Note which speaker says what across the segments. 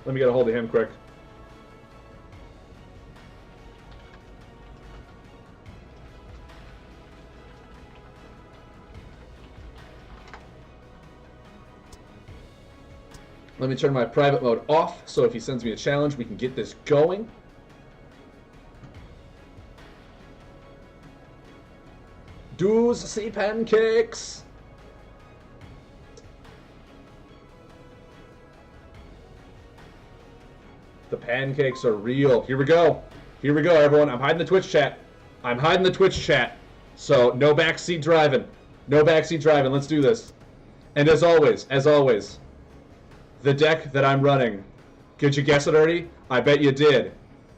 Speaker 1: Let me get a hold of him quick. Let me turn my private mode off, so if he sends me a challenge, we can get this going. Do's see pancakes. The pancakes are real. Here we go. Here we go, everyone. I'm hiding the Twitch chat. I'm hiding the Twitch chat. So no backseat driving. No backseat driving. Let's do this. And as always, the deck that I'm running. Could you guess it already? I bet you did.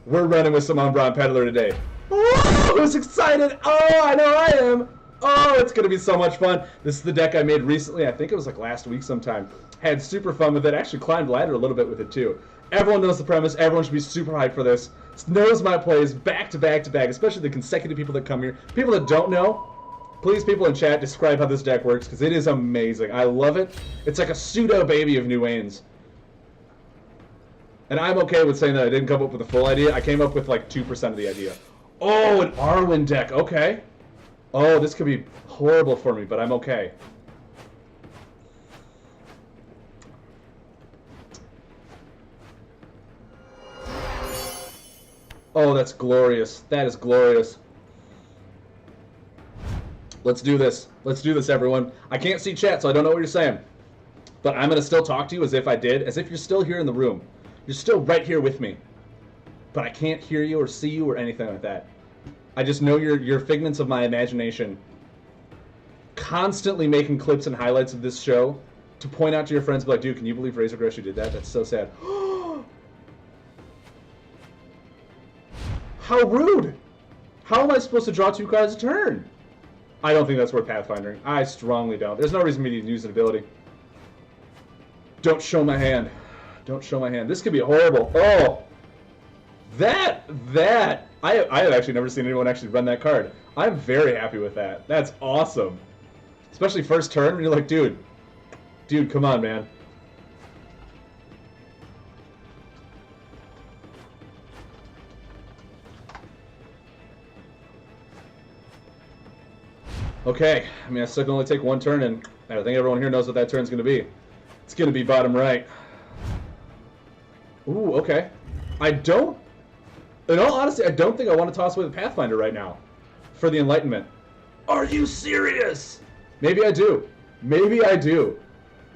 Speaker 1: We're running with some Umbron Peddler today. Oh, I was excited. Oh, I know I am. Oh, it's going to be so much fun. This is the deck I made recently. I think it was like last week sometime. Had super fun with it. Actually climbed ladder a little bit with it too. Everyone knows the premise. Everyone should be super hyped for this. Knows my plays back to back to back, especially the consecutive people that come here. People that don't know, please, people in chat, describe how this deck works, because it is amazing. I love it. It's like a pseudo baby of New Ains. And I'm okay with saying that I didn't come up with a full idea. I came up with like 2% of the idea. Oh, an Arwen deck. Okay. Oh, this could be horrible for me, but I'm okay. Oh, that's glorious. That is glorious. Let's do this. Let's do this, everyone. I can't see chat, so I don't know what you're saying. But I'm going to still talk to you as if I did, as if you're still here in the room. You're still right here with me. But I can't hear you or see you or anything like that. I just know you're figments of my imagination. Constantly making clips and highlights of this show to point out to your friends, be like, dude, can you believe RazorGreshu did that? That's so sad. How rude! How am I supposed to draw 2 cards a turn? I don't think that's worth Pathfindering. I strongly don't. There's no reason for me to use an ability. Don't show my hand. Don't show my hand. This could be horrible. Oh! That! I have actually never seen anyone actually run that card. I'm very happy with that. That's awesome. Especially first turn, when you're like, dude, come on, man. Okay, I mean, I still can only take 1 turn, and I think everyone here knows what that turn's going to be. It's going to be bottom right. Ooh, okay. In all honesty, I don't think I want to toss away the Pathfinder right now for the Enlightenment. Are you serious? Maybe I do. Maybe I do.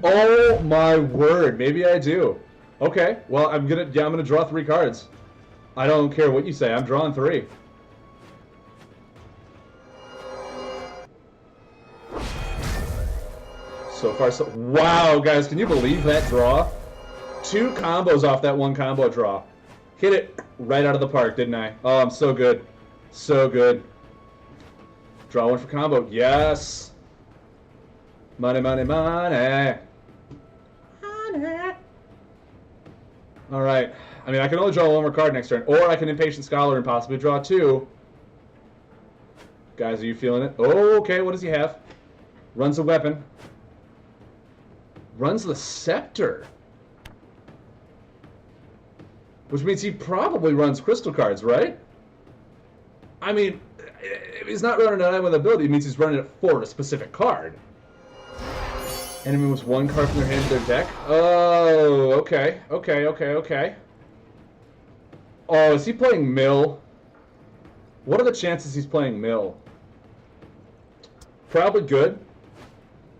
Speaker 1: Oh my word, maybe I do. Okay, well, I'm gonna draw 3 cards. I don't care what you say, I'm drawing 3. So far, so... Wow, guys, can you believe that draw? 2 combos off that 1 combo draw. Hit it right out of the park, didn't I? Oh, I'm so good. So good. Draw 1 for combo. Yes! Money, money, money! Money! Alright. I mean, I can only draw 1 more card next turn. Or I can Impatient Scholar and possibly draw 2. Guys, are you feeling it? Oh, okay, what does he have? Runs a weapon. Runs the Scepter. Which means he probably runs crystal cards, right? I mean, if he's not running an with ability, it means he's running it for a specific card. Enemy moves 1 card from their hand to their deck. Oh, okay. Okay. Oh, is he playing Mill? What are the chances he's playing Mill? Probably good.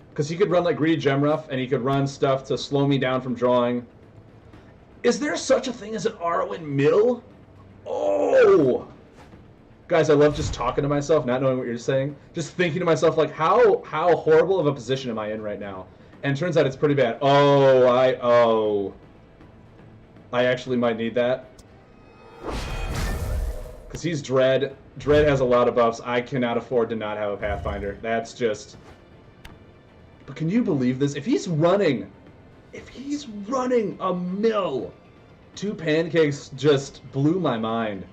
Speaker 1: Because he could run like Greedy Gemruff, and he could run stuff to slow me down from drawing. Is there such a thing as an Arwen Mill? Oh! Guys, I love just talking to myself, not knowing what you're saying. Just thinking to myself, like, how horrible of a position am I in right now? And turns out it's pretty bad. Oh, I actually might need that. Because he's Dread. Dread has a lot of buffs. I cannot afford to not have a Pathfinder. That's just... But can you believe this? If he's running a Mill, 2 pancakes just blew my mind.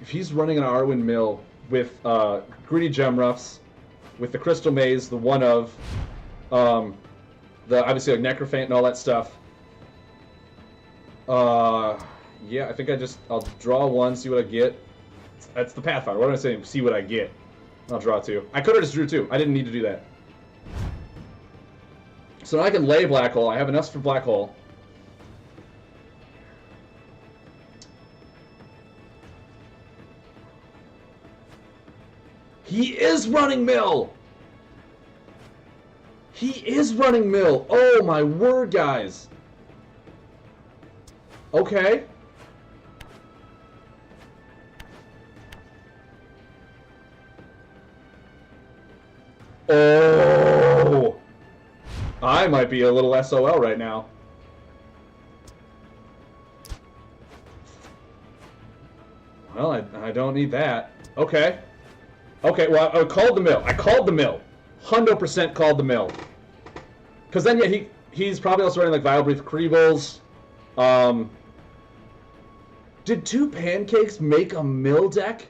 Speaker 1: If he's running an Arwen Mill with Greedy Gemruffs, with the Crystal Maze, the one of, the obviously like Necrophant and all that stuff, Yeah, I think I'll draw one, see what I get. That's the Pathfinder. What am I saying? See what I get. I'll draw two. I could have just drew two. I didn't need to do that. So now I can lay Black Hole. I have enough for Black Hole. He is running mill! He is running mill! Oh my word, guys! Okay. Oh! I might be a little SOL right now. Well, I don't need that. Okay. Okay, well, I called the mill. I called the mill. 100% called the mill. Because then, yeah, he's probably also running, like, Vile Breath Creebles. Did Two Pancakes make a mill deck?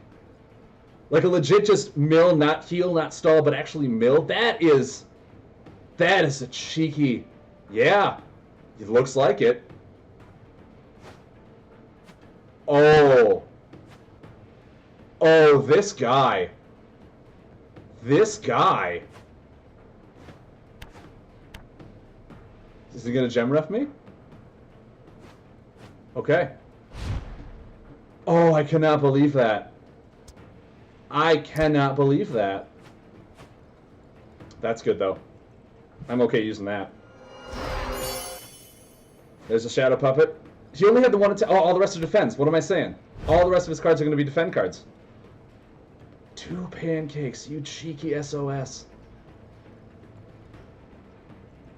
Speaker 1: Like a legit just mill, not heal, not stall, but actually mill? That is a cheeky... Yeah. It looks like it. Oh. Oh, this guy. This guy. Is he gonna gem ref me? Okay. Oh, I cannot believe that. I cannot believe that. That's good, though. I'm okay using that. There's a Shadow Puppet. He only had the one attack. Oh, all the rest are defense. What am I saying? All the rest of his cards are going to be defend cards. Two Pancakes, you cheeky SOS.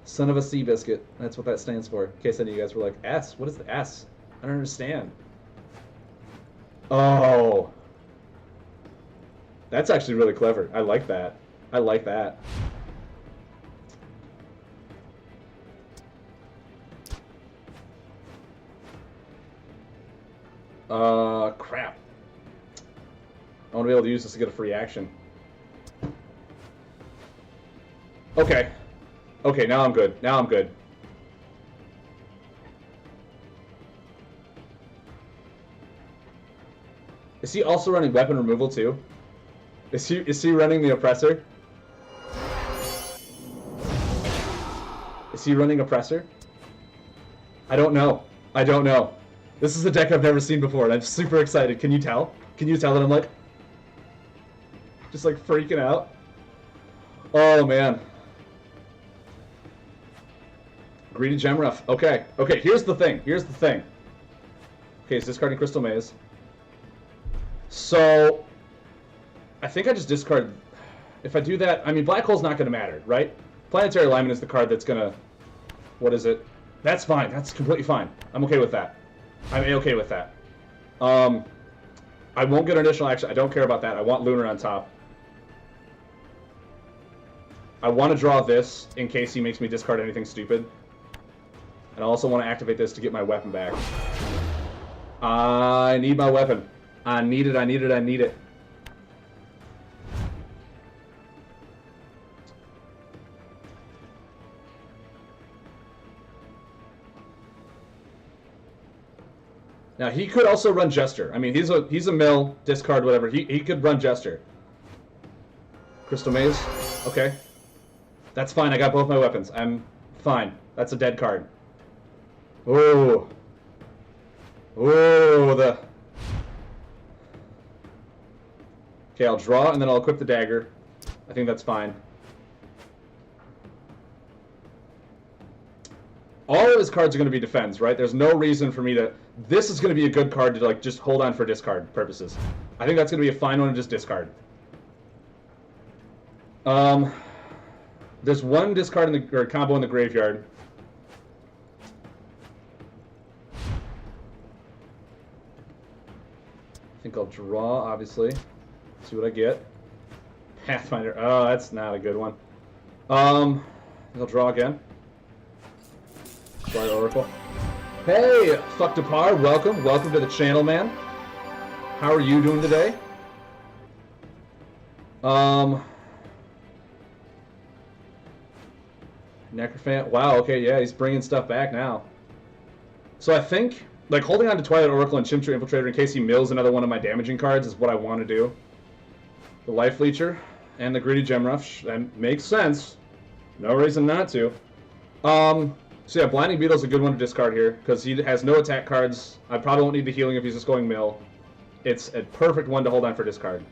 Speaker 1: Son of a sea biscuit. That's what that stands for. In case any of you guys were like, S? What is the S? I don't understand. Oh. That's actually really clever. I like that. I like that. Crap. I want to be able to use this to get a free action. Okay. Okay, now I'm good. Now I'm good. Is he also running weapon removal too? Is he running the Oppressor? Is he running Oppressor? I don't know. I don't know. This is a deck I've never seen before, and I'm super excited. Can you tell? Can you tell that I'm like... just like freaking out? Oh, man. Greedy Gemruff. Okay. Okay, here's the thing. Here's the thing. Okay, it's discarding Crystal Maze. So... I think I just discard... If I do that... I mean, Black Hole's not going to matter, right? Planetary Alignment is the card that's going to... What is it? That's fine. That's completely fine. I'm okay with that. I'm A-okay with that. I won't get an additional action. I don't care about that. I want Lunar on top. I want to draw this in case he makes me discard anything stupid. And I also want to activate this to get my weapon back. I need my weapon. I need it, I need it, I need it. Now he could also run Jester. I mean, he's a mill, discard, whatever. He could run Jester. Crystal Maze. Okay. That's fine. I got both my weapons. I'm fine. That's a dead card. Ooh. Ooh, the... Okay, I'll draw, and then I'll equip the dagger. I think that's fine. All of his cards are going to be defense, right? There's no reason for me to... This is going to be a good card to, like, just hold on for discard purposes. I think that's going to be a fine one to just discard. There's one discard in the... or combo in the graveyard. I think I'll draw, obviously. See what I get. Pathfinder. Oh, that's not a good one. I'll draw again. Sorry, Oracle. Hey, Fuck Depar, welcome. Welcome to the channel, man. How are you doing today? Necrophant. Wow, okay, yeah, he's bringing stuff back now. So I think, like, holding on to Twilight Oracle and Chimchar Infiltrator in case he mills another one of my damaging cards is what I want to do. The Life Leecher and the Greedy Gemrush, that makes sense. No reason not to. So yeah, Blinding Beetle's a good one to discard here, because he has no attack cards. I probably won't need the healing if he's just going mill. It's a perfect one to hold on for discard.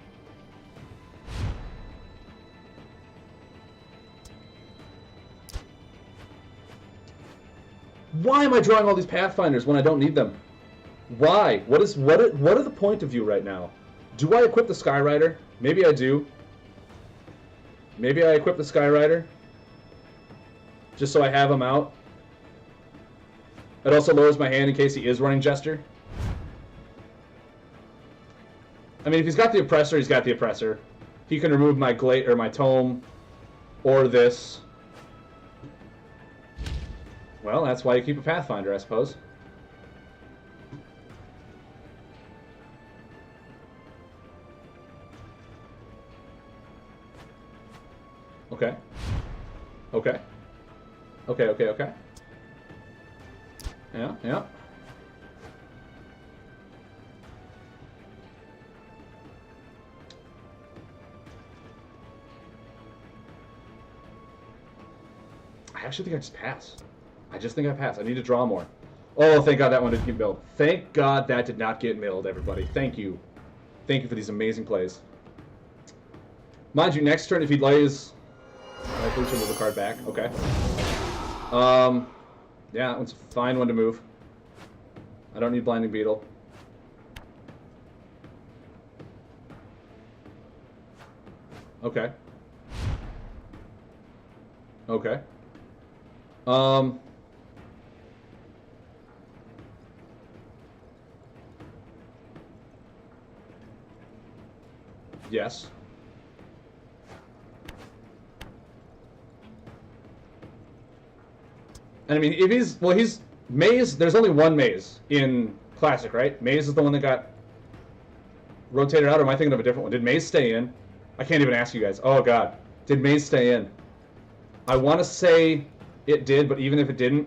Speaker 1: Why am I drawing all these Pathfinders when I don't need them? Why? What are the point of view right now? Do I equip the Skyrider? Maybe I do. Maybe I equip the Skyrider. Just so I have him out. It also lowers my hand in case he is running Jester. I mean, if he's got the Oppressor, he's got the Oppressor. He can remove my Glade or my Tome or this. Well, that's why you keep a Pathfinder, I suppose. Okay. Okay. Okay. Yeah. I actually think I just pass. I just think I pass. I need to draw more. Oh, thank God that one didn't get milled. Thank God that did not get milled, everybody. Thank you. Thank you for these amazing plays. Mind you, next turn, if he lays... I think he'll move a card back. Okay. Yeah, that one's a fine one to move. I don't need Blinding Beetle. Okay. Okay. Yes. And I mean, if he's... Well, he's... Maze... There's only one Maze in Classic, right? Maze is the one that got rotated out, or am I thinking of a different one? Did Maze stay in? I can't even ask you guys. Oh, God. Did Maze stay in? I want to say it did, but even if it didn't,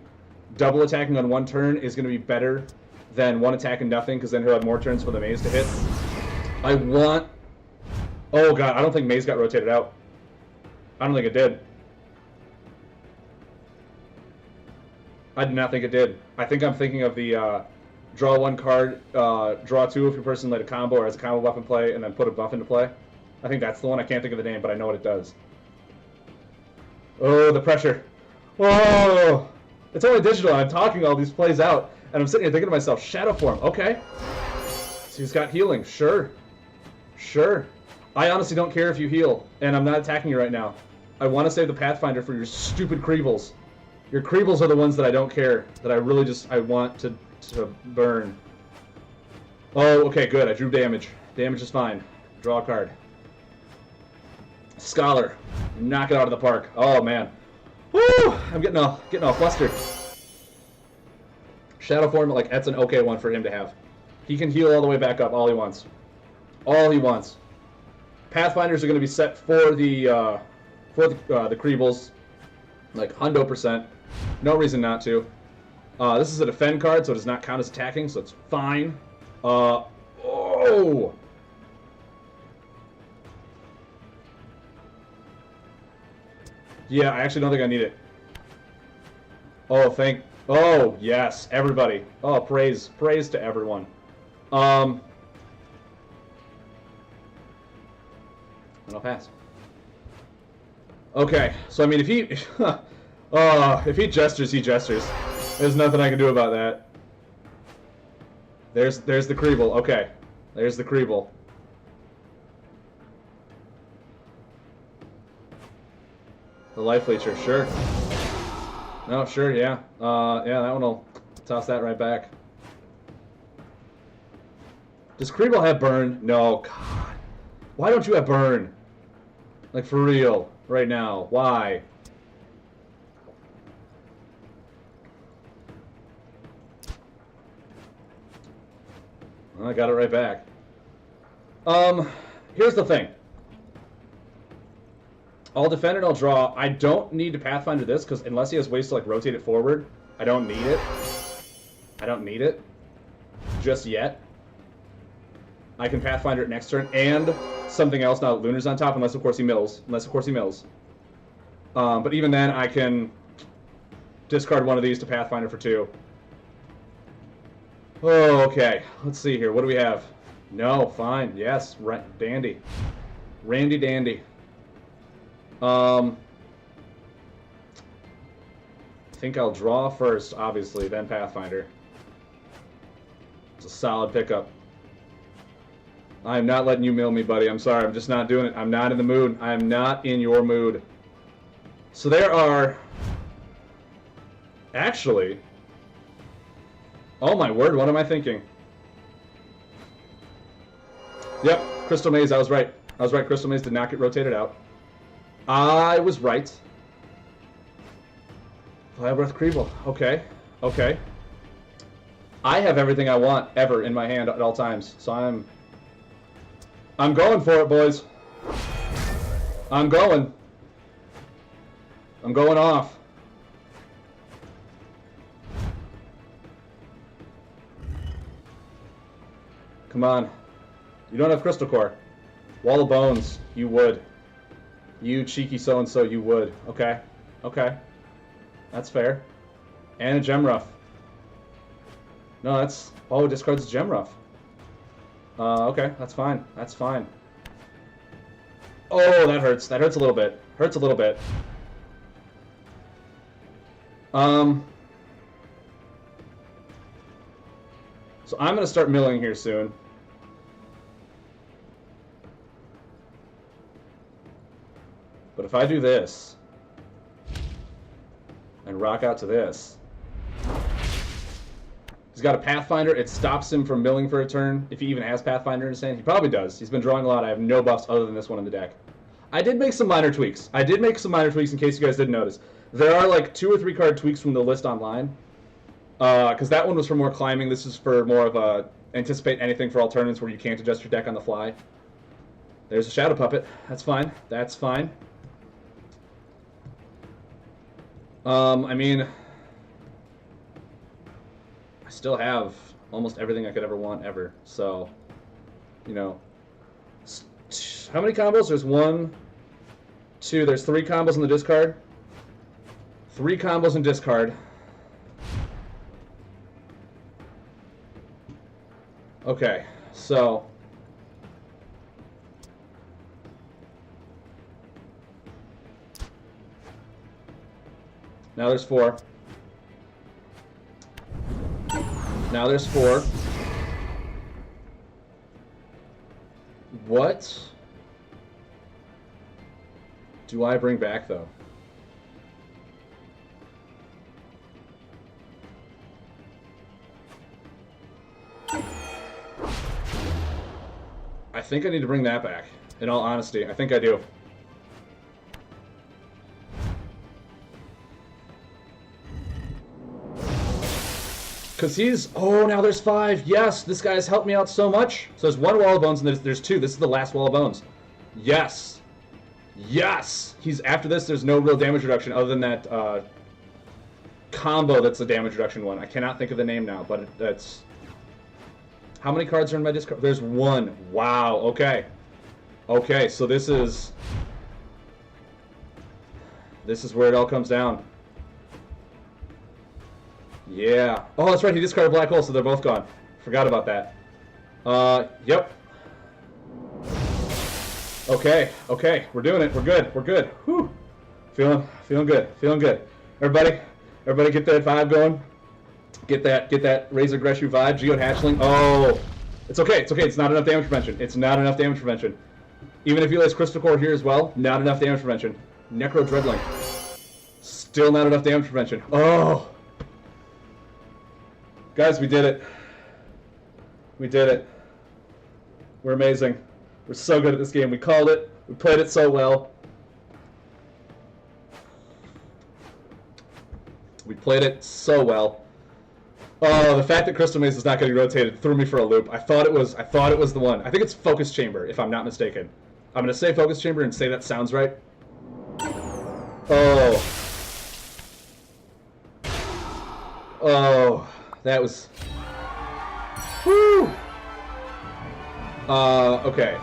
Speaker 1: double attacking on one turn is going to be better than one attack and nothing, because then he'll have more turns for the Maze to hit. I want... Oh, God. I don't think Maze got rotated out. I don't think it did. I do not think it did. I think I'm thinking of the draw one card, draw two if your person laid a combo or has a combo buff in play, and then put a buff into play. I think that's the one. I can't think of the name, but I know what it does. Oh, the pressure. Oh! It's only digital. I'm talking all these plays out, and I'm sitting here thinking to myself, Shadow Form, okay. So he's got healing. Sure. Sure. I honestly don't care if you heal, and I'm not attacking you right now. I want to save the Pathfinder for your stupid Creebles. Your Creebles are the ones that I don't care, that I really just, I want to burn. Oh, okay, good. I drew damage. Damage is fine. Draw a card. Scholar. Knock it out of the park. Oh, man. Woo! I'm getting all flustered. Shadow Form, like, that's an okay one for him to have. He can heal all the way back up, all he wants. All he wants. Pathfinders are going to be set for the Creebles, like 100%. No reason not to. This is a defend card, so it does not count as attacking, so it's fine. Oh! Yeah, I actually don't think I need it. Oh, oh, yes, everybody. Oh, praise to everyone. And I'll pass. Okay, so I mean, if he gestures, he gestures. There's nothing I can do about that. There's the Creeble. Okay, there's the Creeble. The Life Leecher, sure. No, sure, yeah. Yeah, that one will toss that right back. Does Creeble have burn? No, God. Why don't you have burn? Like, for real, right now. Why? Well, I got it right back. Here's the thing. I'll defend and I'll draw. I don't need to Pathfinder this, because unless he has ways to, like, rotate it forward, I don't need it. I don't need it just yet. I can Pathfinder it next turn, and something else. Now Lunar's on top, unless of course he mills. But even then, I can discard one of these to Pathfinder for 2. Oh, okay. Let's see here. What do we have? No, fine. Yes, dandy. Randy dandy. I think I'll draw first, obviously, then Pathfinder. It's a solid pickup. I am not letting you mill me, buddy. I'm sorry. I'm just not doing it. I'm not in the mood. I am not in your mood. So there are... Actually... Oh my word, what am I thinking? Yep, Crystal Maze, I was right. I was right, Crystal Maze did not get rotated out. I was right. Vile Breath Creeble. Okay, okay. I have everything I want ever in my hand at all times, so I'm going for it, boys. I'm going off. Come on. You don't have Crystal Core. Wall of Bones, you would. You cheeky so-and-so, you would. Okay. Okay. That's fair. And a Gemruff. No, that's... Oh, discards Gemruff. Okay, that's fine. That's fine. Oh, that hurts. That hurts a little bit. Hurts a little bit. So I'm going to start milling here soon. But if I do this, and rock out to this, he's got a Pathfinder. It stops him from milling for a turn, if he even has Pathfinder in his hand. He probably does. He's been drawing a lot. I have no buffs other than this one in the deck. I did make some minor tweaks. in case you guys didn't notice. There are like 2 or 3 card tweaks from the list online. Because that one was for more climbing. This is for more of a anticipate anything for alternatives where you can't adjust your deck on the fly. There's a Shadow Puppet. That's fine. That's fine. I mean, I still have almost everything I could ever want ever. So, you know, how many combos? There's 1, 2. There's 3 combos in the discard. 3 combos in discard. Okay, so now there's 4. Now there's 4. What do I bring back, though? I think I need to bring that back, in all honesty. I think I do. Because he's... Oh, now there's 5. Yes, this guy has helped me out so much. So there's 1 Wall of Bones, and there's 2. This is the last Wall of Bones. Yes. Yes! He's... After this, there's no real damage reduction other than that combo that's the damage reduction one. I cannot think of the name now, but that's... How many cards are in my discard? There's 1. Wow, okay. Okay, so this is where it all comes down. Yeah. Oh, that's right, he discarded Black Hole, so they're both gone. Forgot about that. Yep. Okay, okay, we're doing it. We're good. We're good. Whew. Feeling good. Feeling good. Everybody get that vibe going. Get that RazorGreshu vibe, Geode Hatchling. Oh, it's okay, it's okay. It's not enough damage prevention. It's not enough damage prevention. Even if you place Crystal Core here as well, not enough damage prevention. Necro Dreadling. Still not enough damage prevention. Oh. Guys, we did it. We did it. We're amazing. We're so good at this game. We called it. We played it so well. We played it so well. Oh, the fact that Crystal Maze is not getting rotated threw me for a loop. I thought it was the one. I think it's Focus Chamber, if I'm not mistaken. I'm gonna say Focus Chamber and say that sounds right. Oh. Oh, That was... Woo! Okay.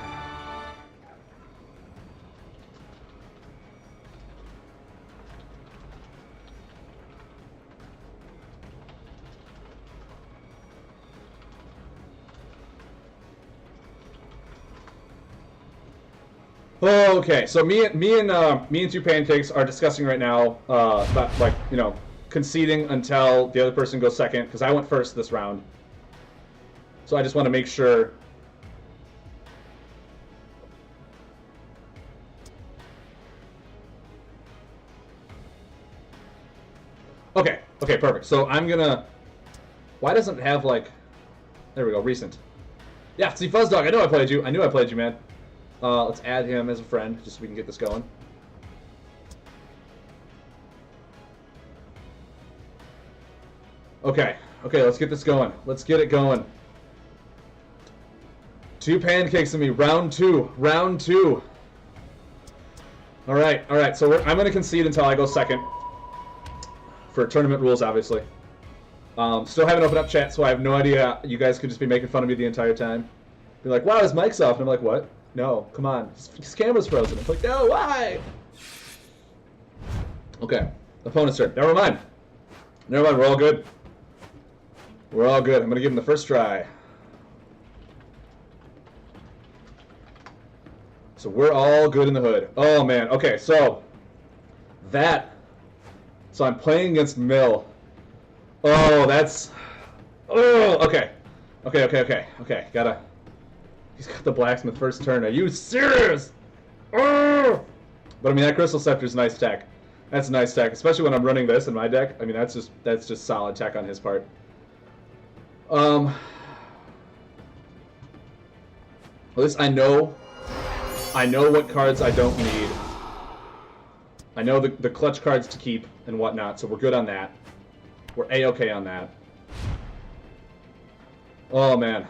Speaker 1: Okay, so me and Two Pancakes are discussing right now about, like, you know, conceding until the other person goes second, because I went first this round. So I just want to make sure. Okay, okay, perfect. So I'm gonna... Why doesn't it have, like... There we go, recent. Yeah, see, Fuzzdog, I know I played you. I knew I played you, man. Let's add him as a friend, just so we can get this going. Okay, okay, let's get this going. Let's get it going. Two Pancakes and me, round two, round two. All right, so I'm going to concede until I go second. For tournament rules, obviously. Still haven't opened up chat, so I have no idea. You guys could just be making fun of me the entire time. Be like, wow, his mic's off. And I'm like, what? No, come on. His camera's frozen. I'm like, no, why? Okay, opponent's turn. Never mind. Never mind, we're all good. We're all good. I'm going to give him the first try. So we're all good in the hood. Oh, man. Okay, so that... So I'm playing against Mill. Oh, that's... Oh, okay. Okay. Gotta... He's got the Blacksmith first turn. Are you serious? Oh! But I mean, that Crystal Scepter's nice tech. That's nice tech, especially when I'm running this in my deck. I mean, that's just solid tech on his part. At least I know what cards I don't need. I know the clutch cards to keep and whatnot, so we're good on that. We're A-okay on that. Oh, man.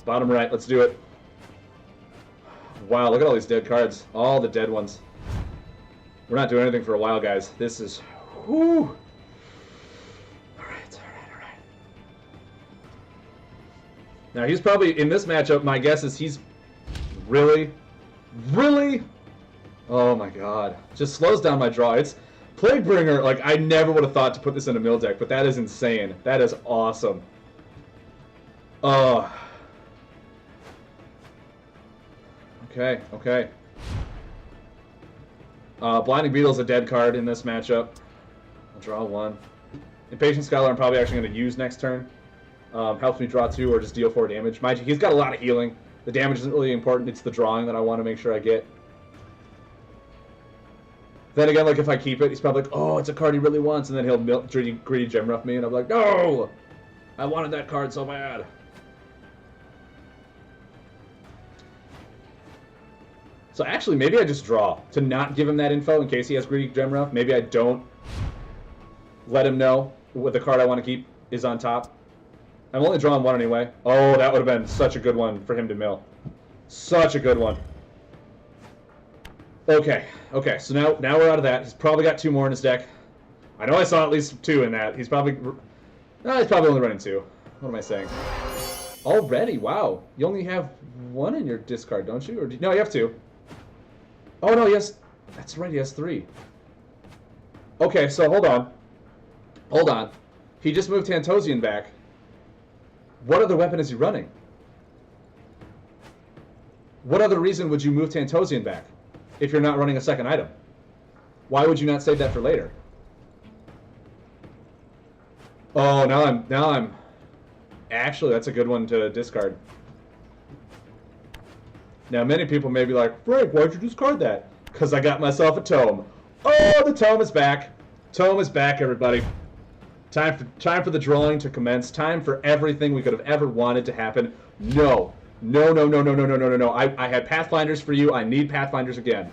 Speaker 1: Bottom right, let's do it. Wow, look at all these dead cards. All the dead ones. We're not doing anything for a while, guys. This is... Whew. Alright. Now, he's probably... In this matchup, my guess is he's... Really? Oh my god. Just slows down my draw. It's... Plaguebringer, like, I never would have thought to put this in a mill deck, but that is insane. That is awesome. Okay. Blinding Beetle's a dead card in this matchup. I'll draw one. Impatient Scholar I'm probably actually going to use next turn. Helps me draw 2 or just deal 4 damage. Mind you, he's got a lot of healing. The damage isn't really important. It's the drawing that I want to make sure I get. Then again, like, if I keep it, he's probably like, oh, it's a card he really wants, and then he'll greedy gem rough me, and I'm like, no! I wanted that card so bad. So actually, maybe I just draw to not give him that info in case he has greedy gem rough. Maybe I don't let him know what the card I want to keep is on top. I'm only drawing 1 anyway. Oh, that would have been such a good one for him to mill. Such a good one. Okay, so now we're out of that. He's probably got 2 more in his deck. I know I saw at least 2 in that. He's probably... No, he's probably only running 2. What am I saying? Already? Wow. You only have 1 in your discard, don't you? Or no, you have 2. Oh, no, he has... That's right, he has 3. Okay, so hold on. He just moved Tantosian back. What other weapon is he running? What other reason would you move Tantosian back if you're not running a second item? Why would you not save that for later? Oh, now I'm... Actually, that's a good one to discard. Now, many people may be like, Frank, why'd you discard that? Because I got myself a tome. Oh, the tome is back. Tome is back, everybody. Time for the drawing to commence. Time for everything we could have ever wanted to happen. No. I had Pathfinders for you. I need Pathfinders again.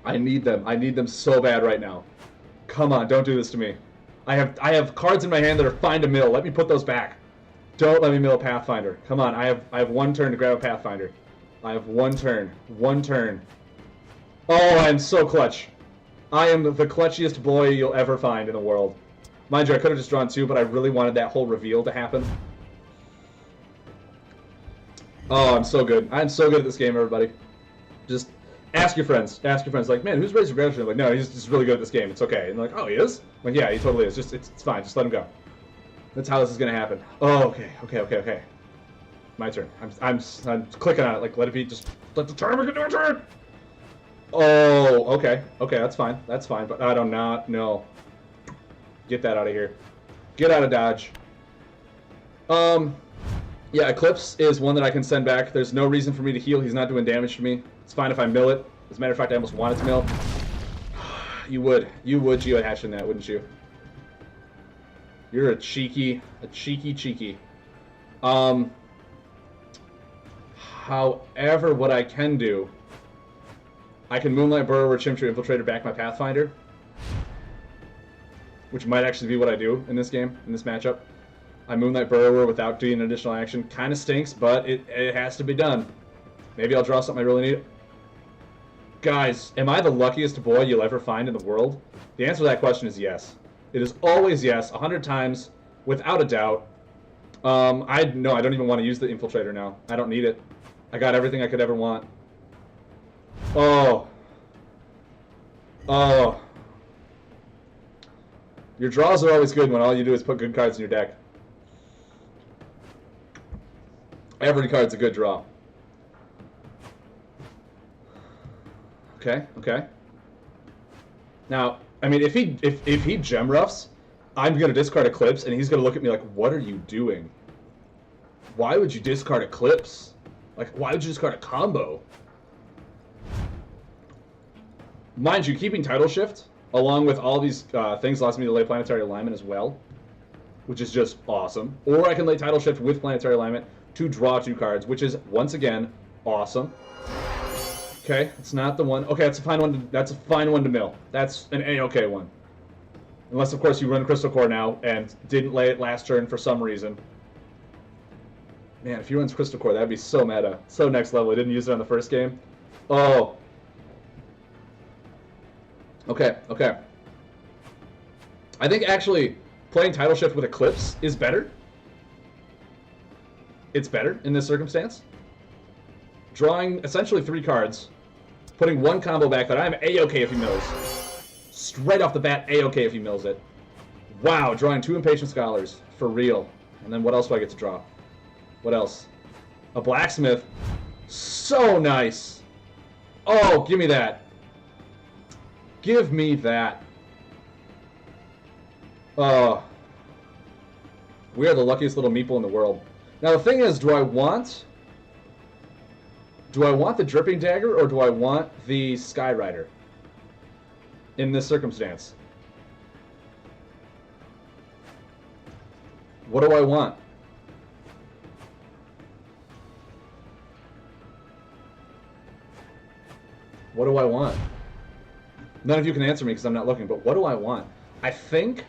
Speaker 1: I need them. I need them so bad right now. Come on, don't do this to me. I have cards in my hand that are fine to mill. Let me put those back. Don't let me mill a Pathfinder. Come on, I have 1 turn to grab a Pathfinder. I have 1 turn. 1 turn. Oh, I am so clutch. I am the clutchiest boy you'll ever find in the world. Mind you, I could have just drawn 2, but I really wanted that whole reveal to happen. Oh, I'm so good. I'm so good at this game, everybody. Just ask your friends. Ask your friends, like, man, who's RazorGreshu? I'm like, no, he's just really good at this game. It's okay. And they're like, oh, he is? I'm like, yeah, he totally is. Just it's fine. Just let him go. That's how this is gonna happen. Oh, okay. My turn. I'm clicking on it. Like, let it be. Just let the timer get to a turn. Oh, okay. That's fine. That's fine. But I do not know. Get that out of here. Get out of Dodge. Yeah, Eclipse is one that I can send back. There's no reason for me to heal. He's not doing damage to me. It's fine if I mill it. As a matter of fact, I almost wanted to mill. You would geohatch in that, wouldn't you? You're a cheeky. However, what I can do, I can Moonlight Burrower, Chimchar, Infiltrator back my Pathfinder, which might actually be what I do in this game, in this matchup. I Moonlight Burrower without doing an additional action. Kind of stinks, but it has to be done. Maybe I'll draw something I really need. Guys, am I the luckiest boy you'll ever find in the world? The answer to that question is yes. It is always yes, 100 times, without a doubt. No, I don't even want to use the Infiltrator now. I don't need it. I got everything I could ever want. Oh. Your draws are always good when all you do is put good cards in your deck. Every card's a good draw. Okay. Now, I mean, if he gem roughs, I'm gonna discard Eclipse, and he's gonna look at me like, "What are you doing? Why would you discard Eclipse? Like, why would you discard a combo?" Mind you, keeping Tidal Shift along with all these things allows me to lay Planetary Alignment as well, which is just awesome. Or I can lay Tidal Shift with Planetary Alignment to draw 2 cards, which is, once again, awesome. Okay, it's not the one. Okay, that's a fine one. That's a fine one to mill. That's an A-okay one. Unless, of course, you run Crystal Core now and didn't lay it last turn for some reason. Man, if he runs Crystal Core, that'd be so meta. So next level. He didn't use it on the first game. Oh. Okay. I think, actually, playing Tidal Shift with Eclipse is better. It's better in this circumstance. Drawing essentially 3 cards, putting 1 combo back that I'm A-okay if he mills. Straight off the bat, A-okay if he mills it. Wow, drawing 2 Impatient Scholars. For real. And then what else do I get to draw? What else? A Blacksmith. So nice. Oh, give me that. Give me that. Oh. We are the luckiest little meeple in the world. Now the thing is, do I want the Dripping Dagger or do I want the Skyrider in this circumstance? What do I want? What do I want? None of you can answer me because I'm not looking, but what do I want? I think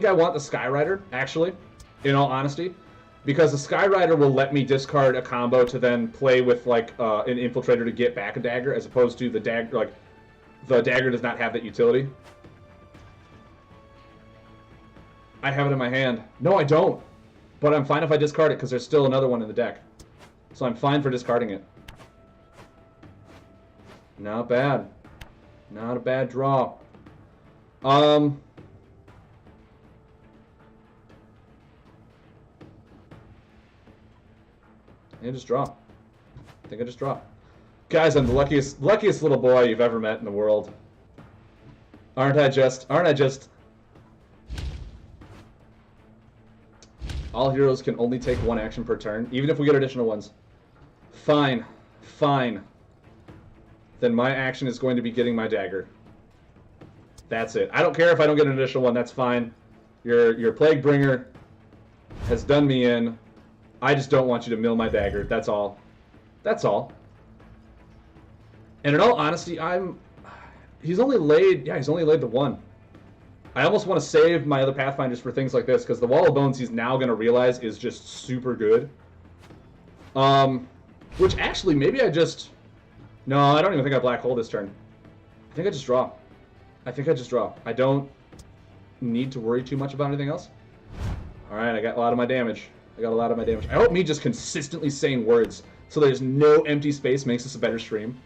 Speaker 1: I want the Skyrider, actually, in all honesty, because the Skyrider will let me discard a combo to then play with, like, an Infiltrator to get back a dagger, as opposed to the dagger, like, the dagger does not have that utility. I have it in my hand. No, I don't. But I'm fine if I discard it, because there's still another one in the deck. So I'm fine for discarding it. Not bad. Not a bad draw. I just draw. I think I just draw. Guys, I'm the luckiest little boy you've ever met in the world. Aren't I just? All heroes can only take 1 action per turn, even if we get additional ones. Fine. Then my action is going to be getting my dagger. That's it. I don't care if I don't get an additional one, that's fine. Your Plague Bringer has done me in. I just don't want you to mill my dagger. That's all. That's all. And in all honesty, he's only laid the 1. I almost want to save my other Pathfinders for things like this, because the Wall of Bones he's now going to realize is just super good. Which actually, maybe I just No, I don't even think I black hole this turn. I think I just draw. I think I just draw. I don't need to worry too much about anything else. Alright, I got a lot of my damage. I hope me just consistently saying words so there's no empty space makes this a better stream.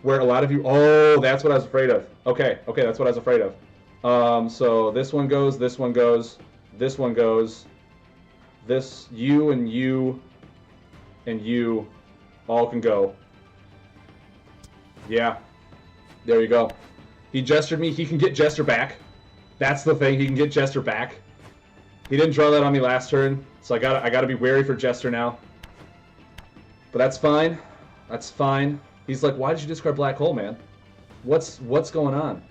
Speaker 1: Where a lot of you... Oh, that's what I was afraid of. Okay, that's what I was afraid of. So this one goes, this one goes, this one goes. This, you and you and you all can go. Yeah. There you go. He gestured me. He can get Jester back. That's the thing. He can get Jester back. He didn't draw that on me last turn, so I gotta be wary for Jester now. But that's fine. That's fine. He's like, why did you discard Black Hole, man? What's going on?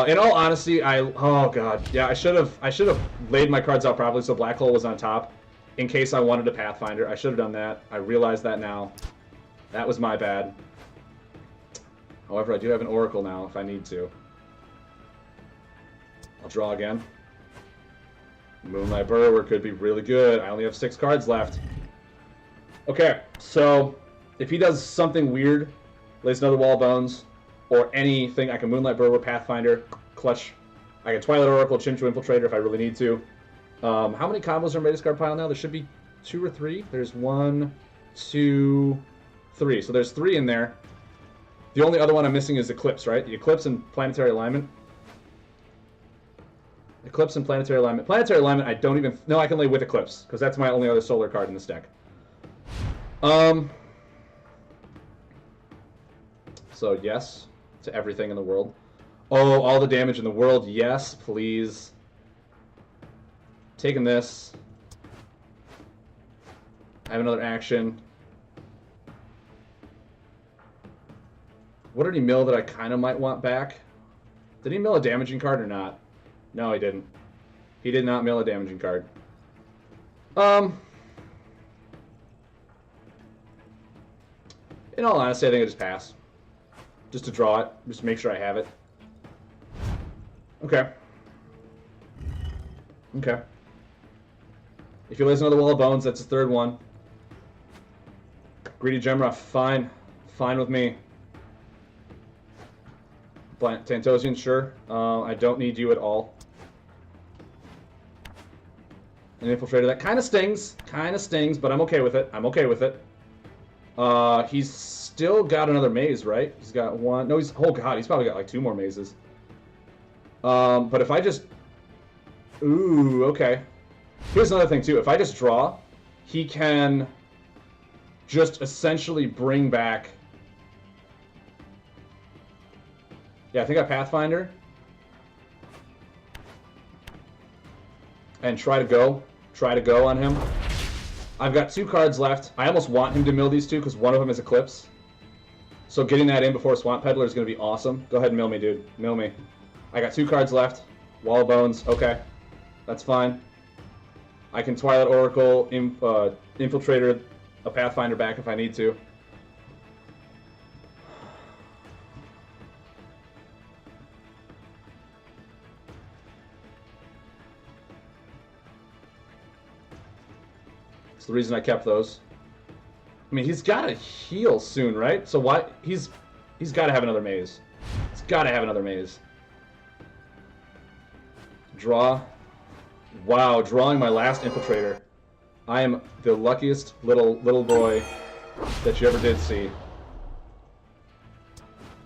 Speaker 1: In all honesty, oh god, yeah, I should have laid my cards out properly so Black Hole was on top, in case I wanted a Pathfinder. I should have done that. I realize that now. That was my bad. However, I do have an Oracle now if I need to. I'll draw again. Moonlight Burrower could be really good. I only have 6 cards left. Okay, so if he does something weird, lays another Wall of Bones, or anything, I can Moonlight Burrower, Pathfinder, Clutch. I can Twilight Oracle, Chinchu Infiltrator if I really need to. How many combos are in my discard pile now? There should be 2 or 3. There's 1, 2, 3. So there's 3 in there. The only other one I'm missing is Eclipse, right? The Eclipse and Planetary Alignment. Eclipse and Planetary Alignment. Planetary Alignment, I don't even... No, I can lay with Eclipse, because that's my only other solar card in this deck. So, yes, to everything in the world. Oh, all the damage in the world, yes, please. Taking this. I have another action. What did he mill that I kind of might want back? Did he mill a damaging card or not? No, he didn't. He did not mill a damaging card. In all honesty, I think I just pass. Just to draw it. Just to make sure I have it. Okay. Okay. If he lays another Wall of Bones, that's his 3rd one. Greedy Gemra, fine. Fine with me. Tantosian, sure. I don't need you at all. An Infiltrator, that kind of stings, but I'm okay with it. I'm okay with it. He's still got another maze, right? He's got 1. No, oh god, he's probably got like 2 more mazes. But if I just... Ooh, okay. Here's another thing, too. If I just draw, he can just essentially bring back... Yeah, I think I Pathfinder. And try to go on him. I've got 2 cards left. I almost want him to mill these 2 because one of them is Eclipse. So getting that in before Swamp Peddler is going to be awesome. Go ahead and mill me, dude. Mill me. I got 2 cards left. Wall of Bones. Okay. That's fine. I can Twilight Oracle, Infiltrator, a Pathfinder back if I need to. The reason I kept those. I mean, he's got to heal soon, right? So why he's got to have another maze. He's got to have another maze. Draw. Wow, drawing my last Infiltrator. I am the luckiest little boy that you ever did see.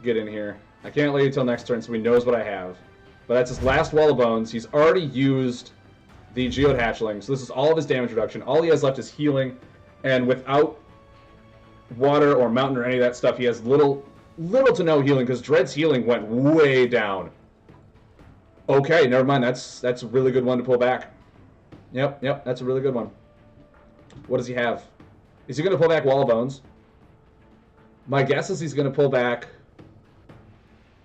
Speaker 1: Get in here. I can't lay until next turn, so he knows what I have. But that's his last Wall of Bones. He's already used the Geode Hatchling, so this is all of his damage reduction. All he has left is healing, and without water or mountain or any of that stuff, he has little to no healing, because Dread's healing went way down. Okay, never mind, that's a really good one to pull back. Yep, that's a really good one. What does he have? Is he going to pull back Wall of Bones? My guess is he's going to pull back...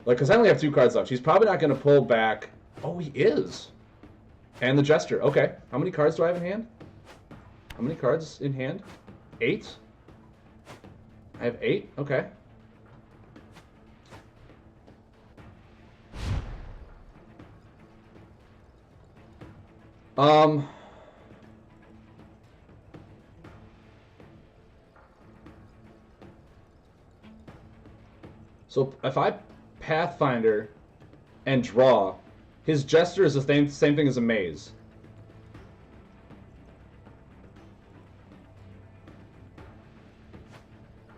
Speaker 1: Like, because I only have 2 cards left. He's probably not going to pull back... Oh, he is! And the Jester. Okay. How many cards do I have in hand? How many cards in hand? 8? I have 8? Okay. So if I Pathfinder and draw, his Jester is the same thing as a Maze.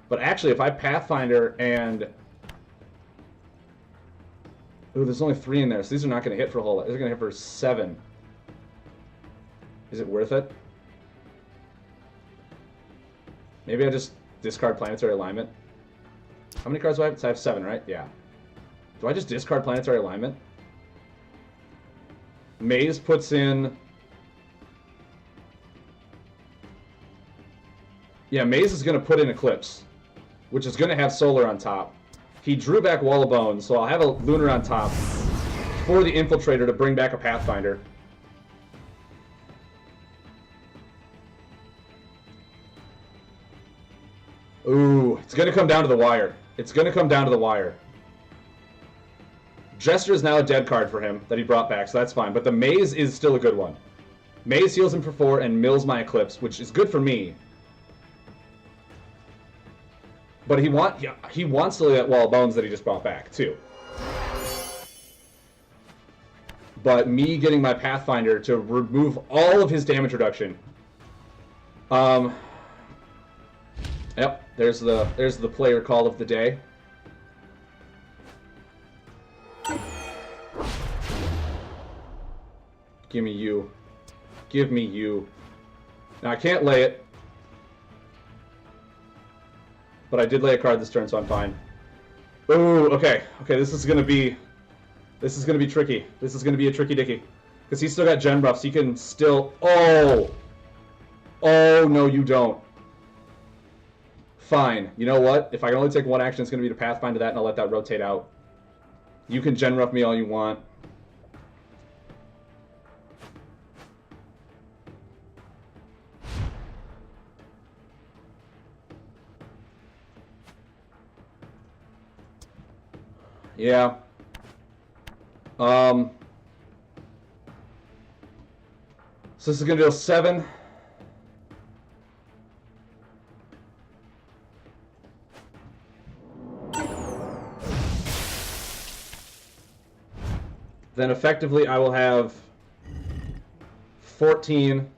Speaker 1: But actually, if I Pathfinder and... Ooh, there's only 3 in there, so these are not going to hit for a whole lot. They're going to hit for 7. Is it worth it? Maybe I just discard Planetary Alignment. How many cards do I have? So I have 7, right? Yeah. Do I just discard Planetary Alignment? Maze puts in... Yeah, Maze is going to put in Eclipse, which is going to have Solar on top. He drew back Wall of Bones, so I'll have a Lunar on top for the Infiltrator to bring back a Pathfinder. Ooh, it's going to come down to the wire. It's going to come down to the wire. Jester is now a dead card for him that he brought back, so that's fine. But the Maze is still a good one. Maze heals him for 4 and mills my Eclipse, which is good for me. But he wants to that Wall of Bones that he just brought back, too. But me getting my Pathfinder to remove all of his damage reduction. Yep, there's the player call of the day. Give me you. Give me you. Now I can't lay it. But I did lay a card this turn, so I'm fine. Ooh, okay. Okay, this is gonna be tricky. This is gonna be a tricky dicky. Because he's still got gen buffs, he can still... Oh! Oh, no, you don't. Fine. You know what? If I can only take 1 action, it's gonna be to Pathfinder that, and I'll let that rotate out. You can gen rough me all you want. Yeah. So this is going to deal 7. Then effectively I will have 14.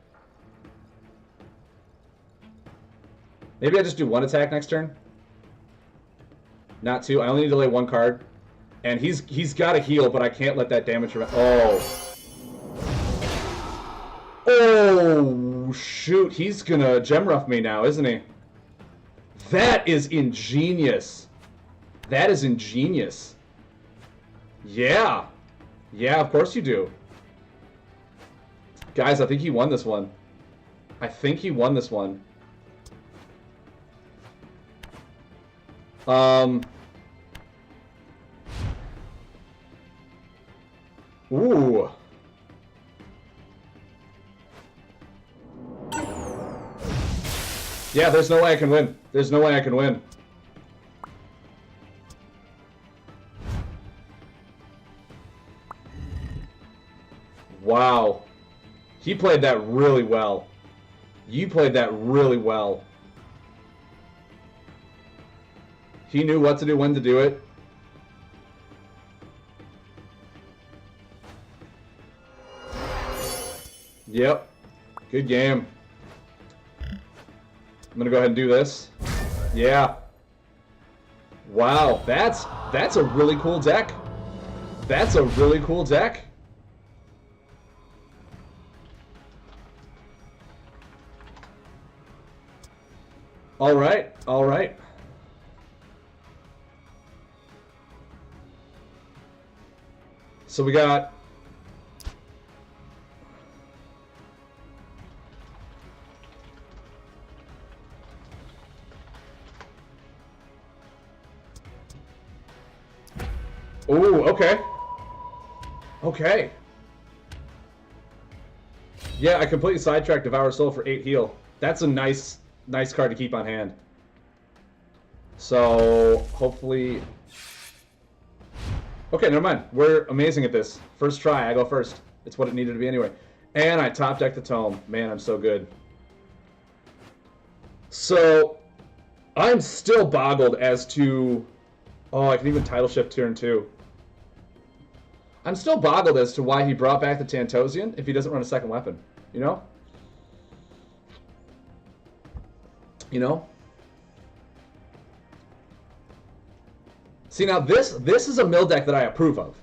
Speaker 1: Maybe I just do 1 attack next turn. Not 2. I only need to lay 1 card. And he's got to heal, but I can't let that damage... Oh. Oh, shoot. He's going to gem rough me now, isn't he? That is ingenious. That is ingenious. Yeah. Yeah, of course you do. Guys, I think he won this one. I think he won this one. Ooh. Yeah, there's no way I can win. There's no way I can win. Wow. He played that really well. You played that really well. He knew what to do, when to do it. Yep. Good game. I'm gonna go ahead and do this. Yeah. Wow, that's a really cool deck. That's a really cool deck. All right, all right. So we got... Ooh, okay. Okay. Yeah, I completely sidetracked Devour Soul for 8 heal. That's a nice card to keep on hand. So, hopefully... Okay, never mind. We're amazing at this. First try, I go first. It's what it needed to be anyway. And I top deck the Tome. Man, I'm so good. So, I'm still boggled as to Oh, I can even title shift turn 2. I'm still boggled as to why he brought back the Tantosian if he doesn't run a second weapon. You know? You know? See, now this is a mill deck that I approve of.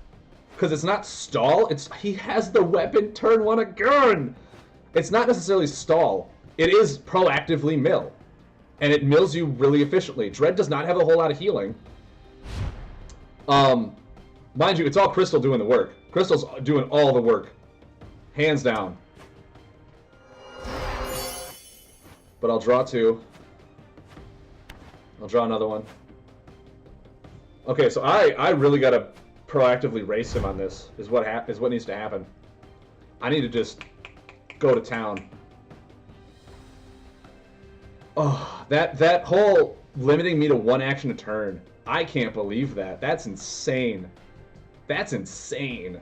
Speaker 1: Because it's not stall, he has the weapon turn 1 again! It's not necessarily stall. It is proactively mill. And it mills you really efficiently. Dread does not have a whole lot of healing. Mind you, it's all Crystal doing the work. Crystal's doing all the work. Hands down. But I'll draw 2. I'll draw another one. Okay, so I really gotta proactively race him on this, is what needs to happen. I need to just go to town. Oh, that whole limiting me to 1 action a turn. I can't believe that. That's insane. That's insane.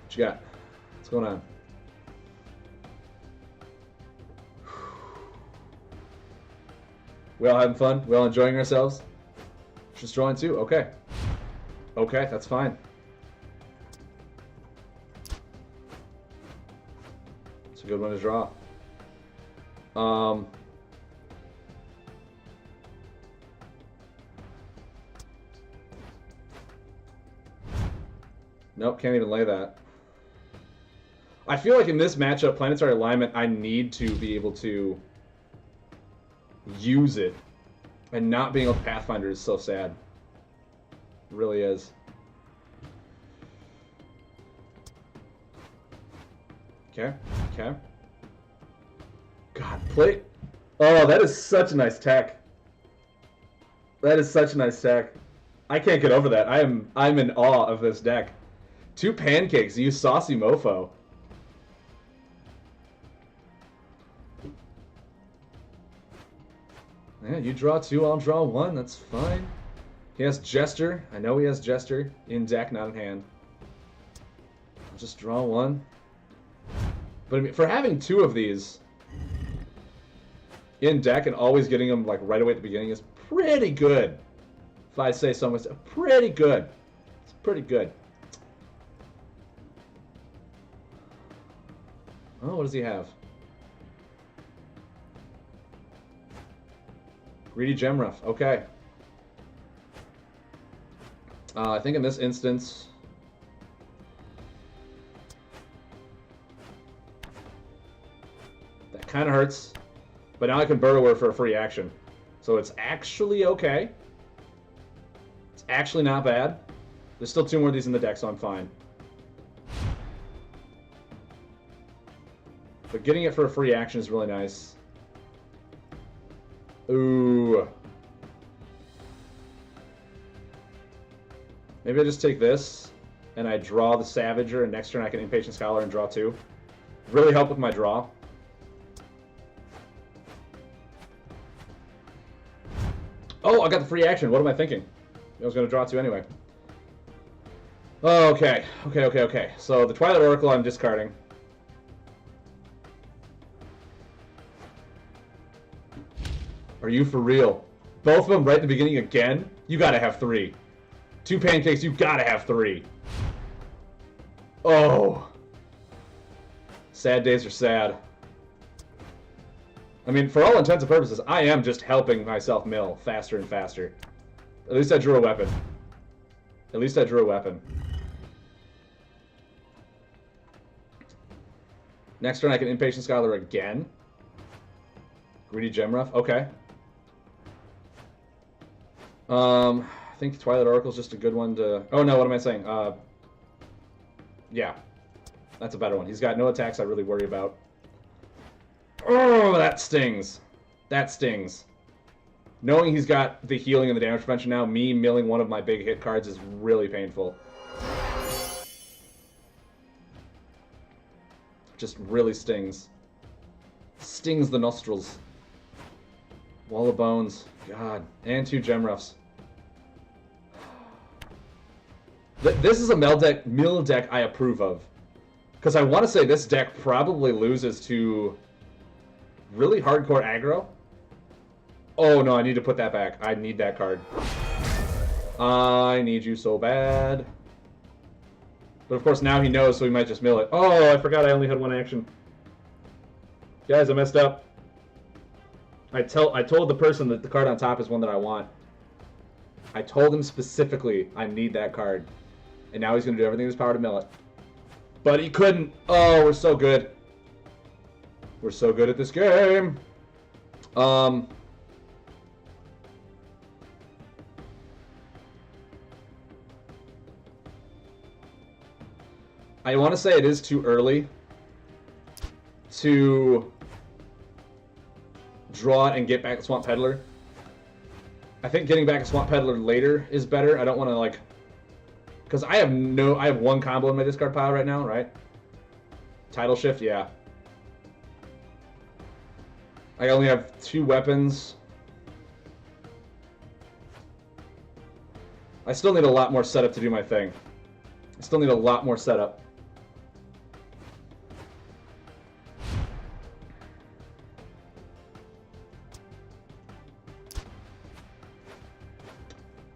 Speaker 1: What you got? What's going on? We all having fun? We all enjoying ourselves? Just drawing 2? Okay. Okay, that's fine. It's a good one to draw. Nope, can't even lay that. I feel like in this matchup, Planetary Alignment, I need to be able to use it. And not being able to Pathfinder is so sad. It really is. Okay, okay. God, play. Oh, that is such a nice tech. That is such a nice tech. I can't get over that. I'm in awe of this deck. 2 pancakes, you saucy mofo. Yeah, you draw 2, I'll draw 1, that's fine. He has Jester. I know he has Jester in deck, not in hand. I'll just draw 1. But I mean, for having 2 of these in deck and always getting them like right away at the beginning is pretty good. If I say so myself, pretty good. It's pretty good. Oh, what does he have? Greedy Gemruff. Okay. I think in this instance, that kind of hurts. But now I can Burrower for a free action. So it's actually okay. It's actually not bad. There's still 2 more of these in the deck, so I'm fine. But getting it for a free action is really nice. Ooh. Maybe I just take this, and I draw the Savager, and next turn I can Impatient Scholar and draw 2. Really help with my draw. Oh, I got the free action. What am I thinking? I was going to draw 2 anyway. Okay. Okay. So the Twilight Oracle I'm discarding. Are you for real? Both of them right in the beginning again? You gotta have 3. 2 pancakes, you gotta have 3. Oh. Sad days are sad. I mean, for all intents and purposes, I am just helping myself mill faster and faster. At least I drew a weapon. At least I drew a weapon. Next turn I can Impatient Scholar again. Greedy Gemruff, okay. I think Twilight Oracle is just a good one to... Oh no, what am I saying? Yeah. That's a better one. He's got no attacks I really worry about. Oh, that stings. That stings. Knowing he's got the healing and the damage prevention now, me milling one of my big hit cards is really painful. Just really stings. Stings the nostrils. Wall of Bones. God. And 2 Gemruffs. This is a mill deck I approve of. Because I want to say this deck probably loses to really hardcore aggro. Oh no, I need to put that back. I need that card. I need you so bad. But of course now he knows, so he might just mill it. Oh, I forgot I only had one action. Guys, I messed up. I told the person that the card on top is one that I want. I told him specifically I need that card. And now he's going to do everything in his power to mill it. But he couldn't. Oh, we're so good. We're so good at this game. I want to say it is too early to draw it and get back a Swamp Peddler. I think getting back a Swamp Peddler later is better. I don't want to, like... Because I have one combo in my discard pile right now, right? Tidal Shift, yeah. I only have 2 weapons. I still need a lot more setup to do my thing. I still need a lot more setup.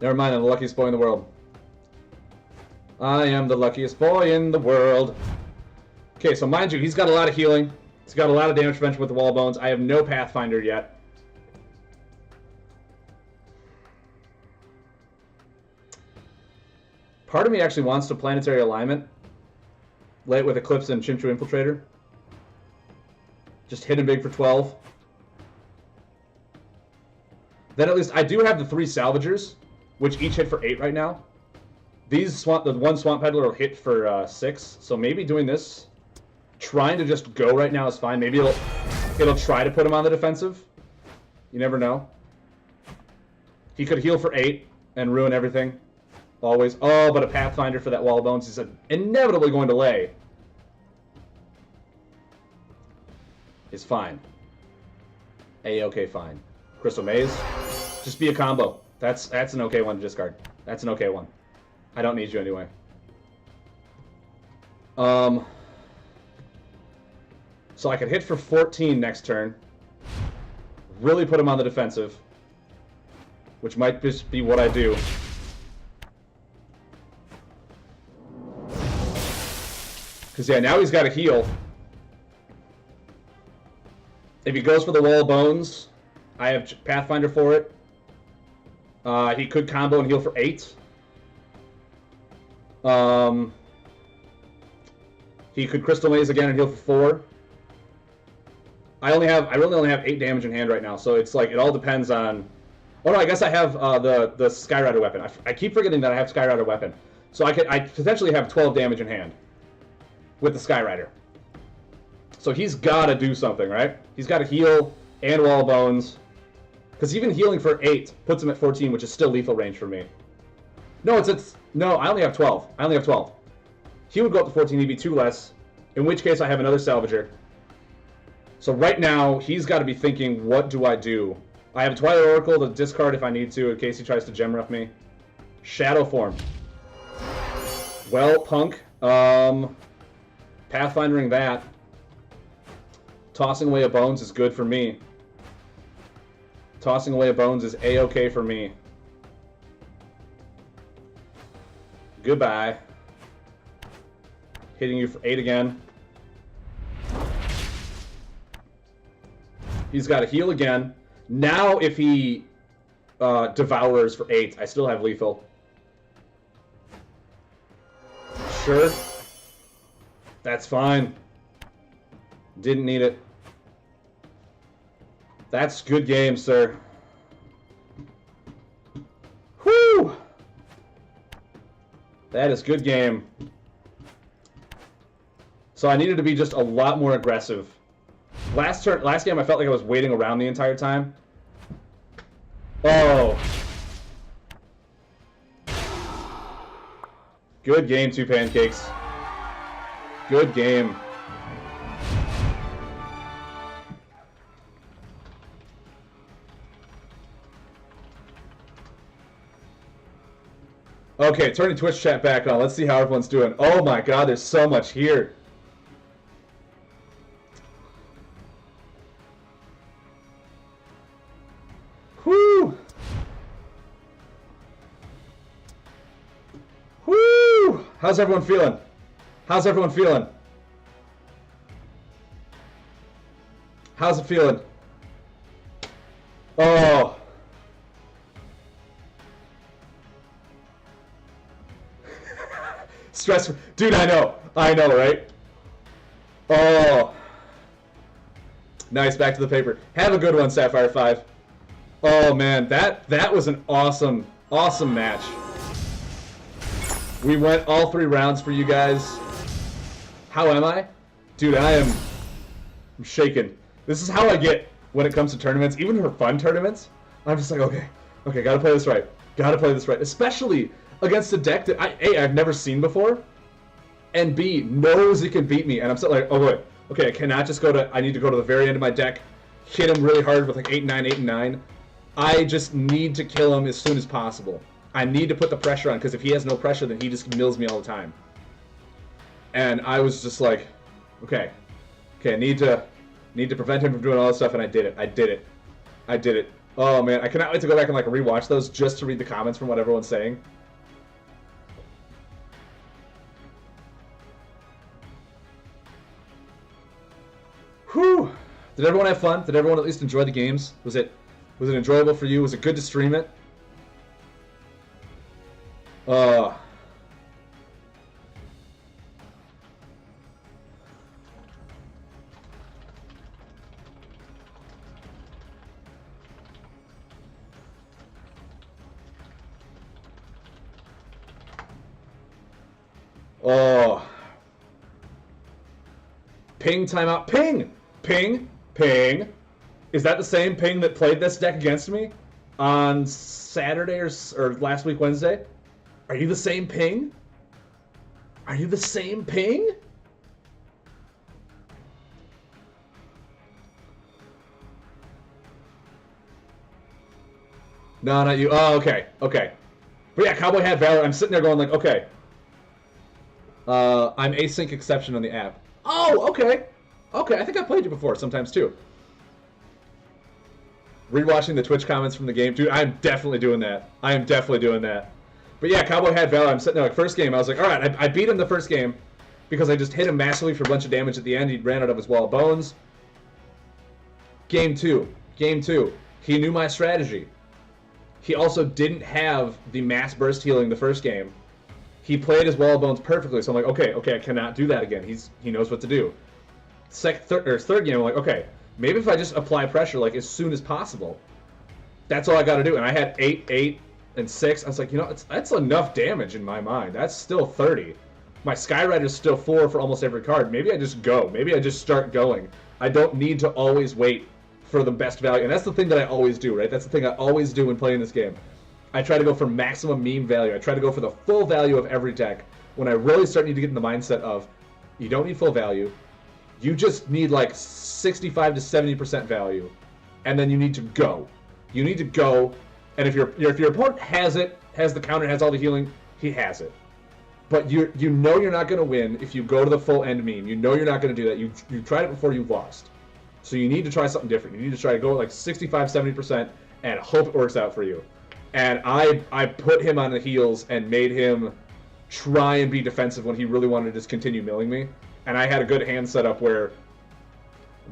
Speaker 1: Never mind, I'm the luckiest boy in the world. I am the luckiest boy in the world. Okay, so mind you, he's got a lot of healing. He's got a lot of damage prevention with the wall bones. I have no Pathfinder yet. Part of me actually wants to Planetary Alignment. Lay it with Eclipse and Chimchu Infiltrator. Just hit him big for 12. Then at least I do have the 3 Salvagers, which each hit for 8 right now. The one Swamp Peddler will hit for 6, so maybe doing this, trying to just go right now is fine. Maybe it'll try to put him on the defensive. You never know. He could heal for 8 and ruin everything. Always. Oh, but a Pathfinder for that Wall of Bones is inevitably going to lay. Is fine. A-okay, fine. Crystal Maze. Just be a combo. That's an okay one to discard. That's an okay one. I don't need you anyway. So I could hit for 14 next turn. Really put him on the defensive. Which might just be what I do. Because, yeah, now he's got to heal. If he goes for the Wall of Bones, I have Pathfinder for it. He could combo and heal for 8. He could Crystal Maze again and heal for 4. I really only have 8 damage in hand right now, so it's like it all depends on. Oh no, I guess I have the Skyrider weapon. I keep forgetting that I have Skyrider weapon, so I potentially have 12 damage in hand with the Skyrider. So he's got to do something, right? He's got to heal and Wall of Bones, because even healing for 8 puts him at 14, which is still lethal range for me. No, no, I only have 12. I only have 12. He would go up to 14, he'd be 2 less, in which case I have another Salvager. So right now, he's got to be thinking, what do I do? I have a Twilight Oracle to discard if I need to, in case he tries to gem rough me. Shadow Form. Well, Punk. Pathfindering that. Tossing away a Bones is good for me. Tossing away a Bones is A-okay for me. Goodbye. Hitting you for 8 again. He's got to heal again. Now if he devours for 8, I still have lethal. Sure. That's fine. Didn't need it. That's good game, sir. Whew! That is good game. So I needed to be just a lot more aggressive. Last game I felt like I was waiting around the entire time. Oh. Good game, 2 Pancakes. Good game. Okay, turning Twitch chat back on. Let's see how everyone's doing. Oh my god, there's so much here. How's everyone feeling? How's everyone feeling? How's it feeling? Oh. Stress. Dude, I know, right? Oh. Nice, back to the paper. Have a good one, Sapphire 5. Oh, man, that was an awesome, awesome match. We went all 3 rounds for you guys. How am I? Dude, I'm shaking. This is how I get when it comes to tournaments, even for fun tournaments. I'm just like, okay, gotta play this right. Gotta play this right. Especially against a deck that A, I've never seen before, and B, knows it can beat me. And I'm still like, oh wait, okay, I cannot just I need to go to the very end of my deck, hit him really hard with like 8-9, 8-9. I just need to kill him as soon as possible. I need to put the pressure on, because if he has no pressure, then he just mills me all the time. And I was just like, okay, I need to prevent him from doing all this stuff, and I did it. Oh man, I cannot wait to go back and like rewatch those just to read the comments from what everyone's saying. Whew! Did everyone have fun? Did everyone at least enjoy the games? Was it enjoyable for you? Was it good to stream it? Oh. Ping timeout. Ping! Ping! Ping! Is that the same Ping that played this deck against me on Saturday or last week Wednesday? Are you the same Ping? Are you the same Ping? No, not you. Oh, okay. But yeah, Cowboy Hat Valor. I'm sitting there going like, okay. I'm async exception on the app. Oh, okay. I think I played you before sometimes too. Rewatching the Twitch comments from the game. Dude, I'm definitely doing that. But yeah, Cowboy Hat Valor. I'm sitting there like, first game, I was like, all right, I beat him the first game because I just hit him massively for a bunch of damage at the end. He ran out of his wall of bones. Game two. He knew my strategy. He also didn't have the mass burst healing the first game. He played his wall of bones perfectly, so I'm like, okay, I cannot do that again. He knows what to do. Third game, I'm like, okay, maybe if I just apply pressure like as soon as possible, that's all I got to do. And I had 8, 8, and 6. I was like, that's enough damage in my mind. That's still 30. My Skyrider's still 4 for almost every card. Maybe I just go. Maybe I just start going. I don't need to always wait for the best value. And that's the thing that I always do, right? That's the thing I always do when playing this game. I try to go for maximum meme value. I try to go for the full value of every deck. When I really start to get in the mindset of, you don't need full value. You just need like 65 to 70% value. And then you need to go. And if your opponent has the counter, has all the healing, he has it. But you know you're not going to win if you go to the full end meme. You know you're not going to do that. You tried it before, you've lost. So you need to try something different. You need to try to go like 65, 70% and hope it works out for you. And I put him on the heels and made him try and be defensive when he really wanted to just continue milling me. And I had a good hand set up where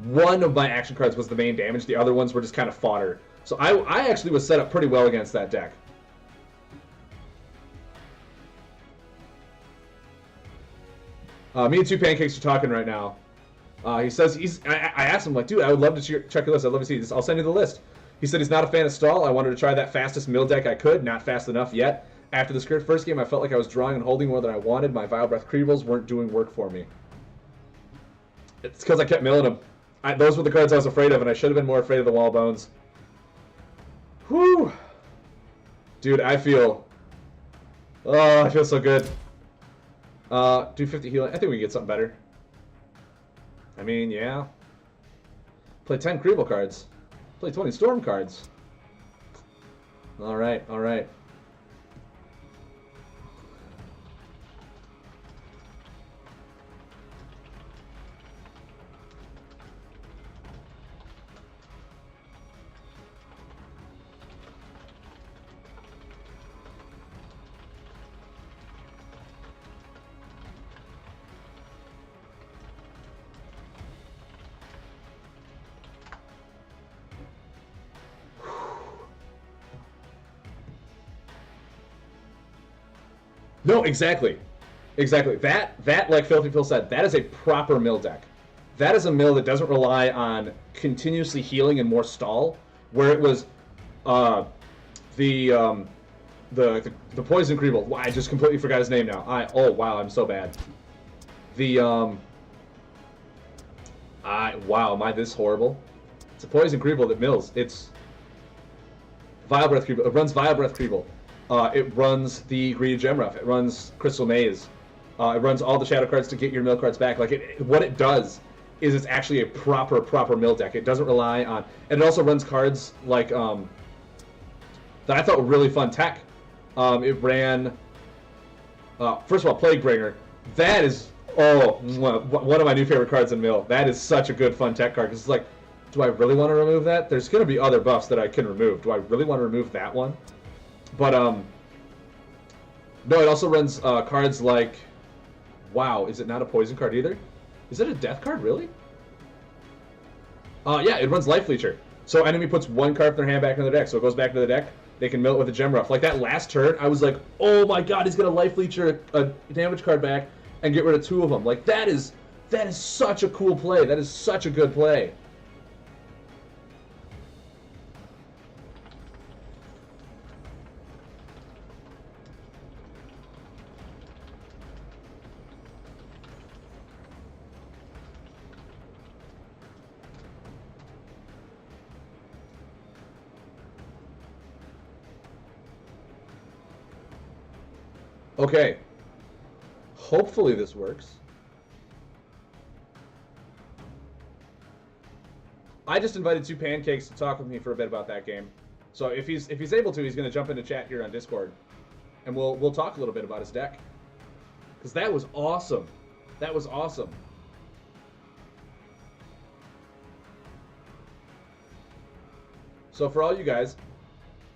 Speaker 1: one of my action cards was the main damage. The other ones were just kind of fodder. So I actually was set up pretty well against that deck. Me and Two Pancakes are talking right now. He says I asked him, like, dude, I would love to check your list. I'd love to see this. I'll send you the list. He said he's not a fan of stall. I wanted to try that fastest mill deck I could. Not fast enough yet. After the first game, I felt like I was drawing and holding more than I wanted. My Vile Breath Creebles weren't doing work for me. It's because I kept milling them. Those were the cards I was afraid of, and I should have been more afraid of the Wall of Bones. Whew. Dude, I feel so good. Do 50 healing. I think we can get something better. I mean, yeah. Play 10 Creeble cards. Play 20 Storm cards. Alright. No, exactly. Exactly. That like Filthy Phil said, that is a proper mill deck. That is a mill that doesn't rely on continuously healing and more stall, where it was the the poison Creeble. I just completely forgot his name now. Oh wow, I'm so bad. The wow, am I this horrible? It's a poison Creeble that mills. It's Vile Breath Creeble. It runs Vile Breath Creeble. It runs the Greedy Gemruff. It runs Crystal Maze. It runs all the shadow cards to get your mill cards back. Like what it does is it's actually a proper mill deck. It doesn't rely on, and it also runs cards like that I thought were really fun tech. It ran first of all Plaguebringer. That is one of my new favorite cards in mill. That is such a good fun tech card because it's like, do I really want to remove that? There's going to be other buffs that I can remove. Do I really want to remove that one? But no, it also runs cards like, wow, is it not a poison card either? Is it a death card, really? Yeah, it runs Life Leecher. So enemy puts one card from their hand back in the deck, so it goes back to the deck. They can mill it with a Gemruff. Like that last turn, I was like, oh my god, he's gonna Life Leecher a damage card back and get rid of two of them. Like that is such a cool play. That is such a good play. Okay. Hopefully this works. I just invited two pancakes to talk with me for a bit about that game. So if he's able to, he's going to jump into chat here on Discord, and we'll talk a little bit about his deck. Because that was awesome. That was awesome. So for all you guys,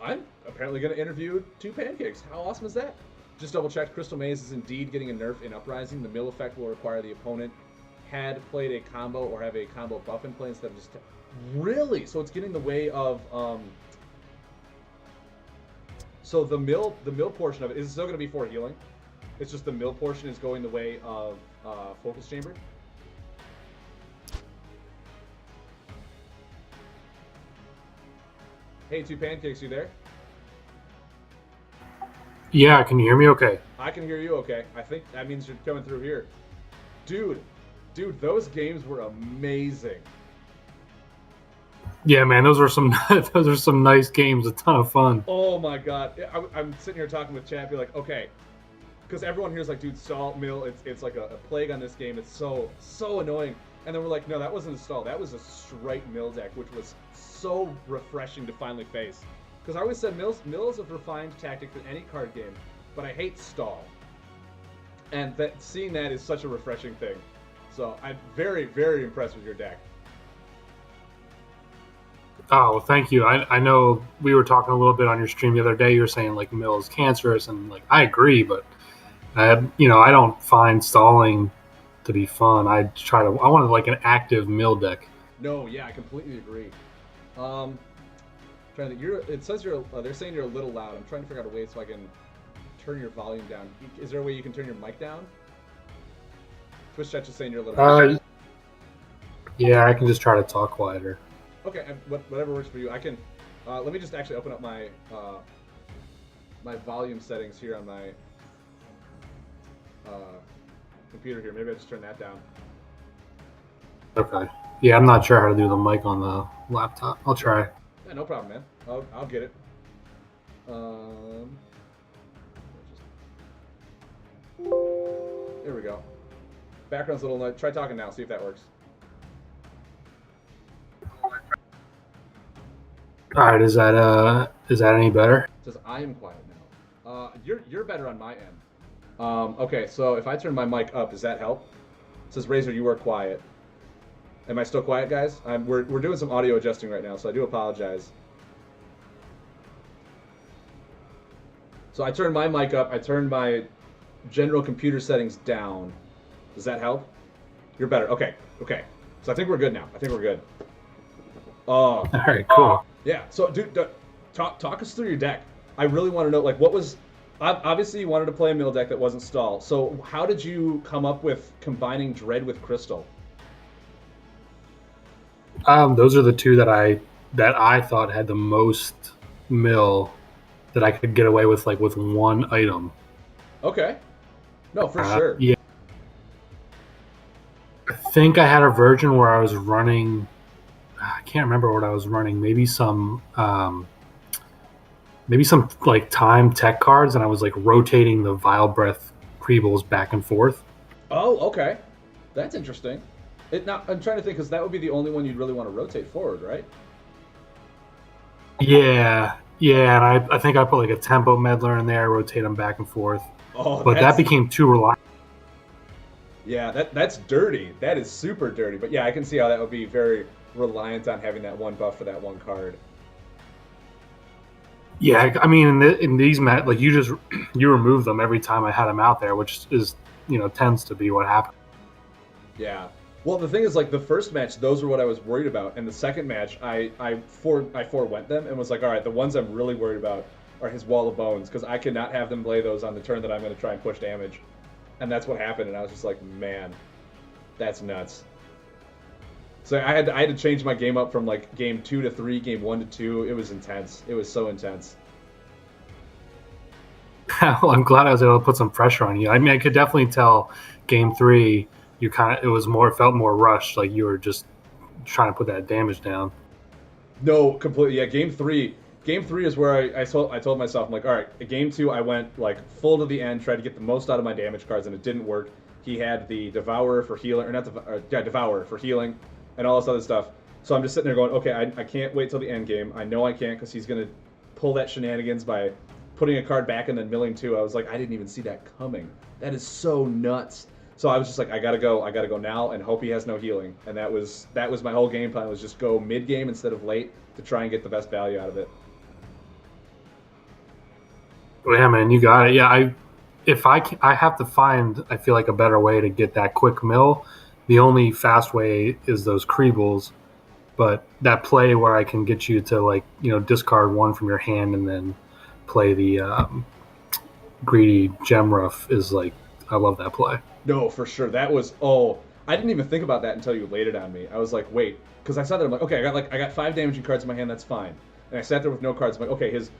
Speaker 1: I'm apparently going to interview two pancakes. How awesome is that? Just double checked, Crystal Maze is indeed getting a nerf in Uprising. The mill effect will require the opponent had played a combo or have a combo buff in play instead of just... Really? So it's getting in the way of... So the mill portion of it is still going to be for healing. It's just the mill portion is going the way of Focus Chamber. Hey, two pancakes, you there?
Speaker 2: Yeah, can you hear me okay?
Speaker 1: I can hear you okay. I think that means you're coming through here. Dude, those games were amazing.
Speaker 2: Yeah, man, those are some nice games, a ton of fun.
Speaker 1: Oh my god. I'm sitting here talking with chat, be like, okay. Because everyone here is like, dude, stall, mill, it's like a plague on this game. It's so annoying. And then we're like, no, that wasn't a stall. That was a straight mill deck, which was so refreshing to finally face. Because I always said mill is a refined tactic for any card game, but I hate stall. And seeing that is such a refreshing thing. So I'm very, very impressed with your deck.
Speaker 2: Oh, well, thank you. I know we were talking a little bit on your stream the other day. You were saying like mill is cancerous, and like I agree, but I don't find stalling to be fun. I wanted like an active mill deck.
Speaker 1: No, yeah, I completely agree. It says they're saying you're a little loud. I'm trying to figure out a way so I can turn your volume down. Is there a way you can turn your mic down? Twitch chat is saying you're a little loud.
Speaker 2: Yeah, I can just try to talk quieter.
Speaker 1: Okay, whatever works for you. I can. Let me just actually open up my my volume settings here on my computer here. Maybe I just turn that down.
Speaker 2: Okay. Yeah, I'm not sure how to do the mic on the laptop. I'll try.
Speaker 1: Yeah, no problem, man. I'll get it. There we go. Background's a little noise. Try talking now. See if that works.
Speaker 2: All right. Is that any better?
Speaker 1: It says I am quiet now. You're better on my end. Okay, so if I turn my mic up, does that help? It says Razor, you are quiet. Am I still quiet, guys? We're doing some audio adjusting right now, so I do apologize. So I turned my mic up. I turned my general computer settings down. Does that help? You're better. Okay. So I think we're good now. I think we're good.
Speaker 2: All right, cool.
Speaker 1: Yeah. So, dude, talk us through your deck. I really want to know, like, what was Obviously, you wanted to play a mill deck that wasn't stall. So how did you come up with combining Dread with Crystal?
Speaker 2: Those are the two that I thought had the most mill that I could get away with, like with one item.
Speaker 1: Okay. No, for sure.
Speaker 2: Yeah, I think I had a version where I was running. I can't remember what I was running. Maybe some like time tech cards, and I was like rotating the Vile Breath Creebles back and forth.
Speaker 1: Oh, okay. That's interesting. I'm trying to think because that would be the only one you'd really want to rotate forward, right?
Speaker 2: Yeah, yeah, and I think I put like a tempo meddler in there, rotate them back and forth.
Speaker 1: Oh,
Speaker 2: But that became too reliant.
Speaker 1: yeah, that's dirty. That is super dirty. But yeah, I can see how that would be very reliant on having that one buff for that one card.
Speaker 2: Yeah, I mean, in these like you remove them every time I had them out there, which is tends to be what happens.
Speaker 1: Yeah. Well, the thing is, like the first match, those were what I was worried about, and the second match, I forewent them and was like, all right, the ones I'm really worried about are his Wall of Bones because I cannot have them play those on the turn that I'm going to try and push damage, and that's what happened. And I was just like, man, that's nuts. So I had to change my game up from like game 2 to 3, game 1 to 2. It was intense. It was so intense.
Speaker 2: Well, I'm glad I was able to put some pressure on you. I mean, I could definitely tell game 3 it felt more rushed, like you were just trying to put that damage down.
Speaker 1: No, completely. Yeah, game 3 is where I told myself, I'm like, all right, game 2 I went like full to the end, tried to get the most out of my damage cards, and it didn't work. He had the Devourer for healing, or not Devourer for healing, and all this other stuff. So I'm just sitting there going, okay, I can't wait till the end game. I know I can't because he's gonna pull that shenanigans by putting a card back and then milling too. I was like, I didn't even see that coming. That is so nuts. So I was just like, I gotta go now, and hope he has no healing. And that was my whole game plan, was just go mid game instead of late to try and get the best value out of it.
Speaker 2: Well, yeah, man, you got it. Yeah, I have to find, I feel like, a better way to get that quick mill. The only fast way is those Creebles, but that play where I can get you to discard one from your hand and then play the greedy Gemruff is like, I love that play.
Speaker 1: No, for sure. I didn't even think about that until you laid it on me. I was like, wait, because I sat there, I'm like, okay, I got 5 damaging cards in my hand, that's fine. And I sat there with no cards. I'm like, okay, his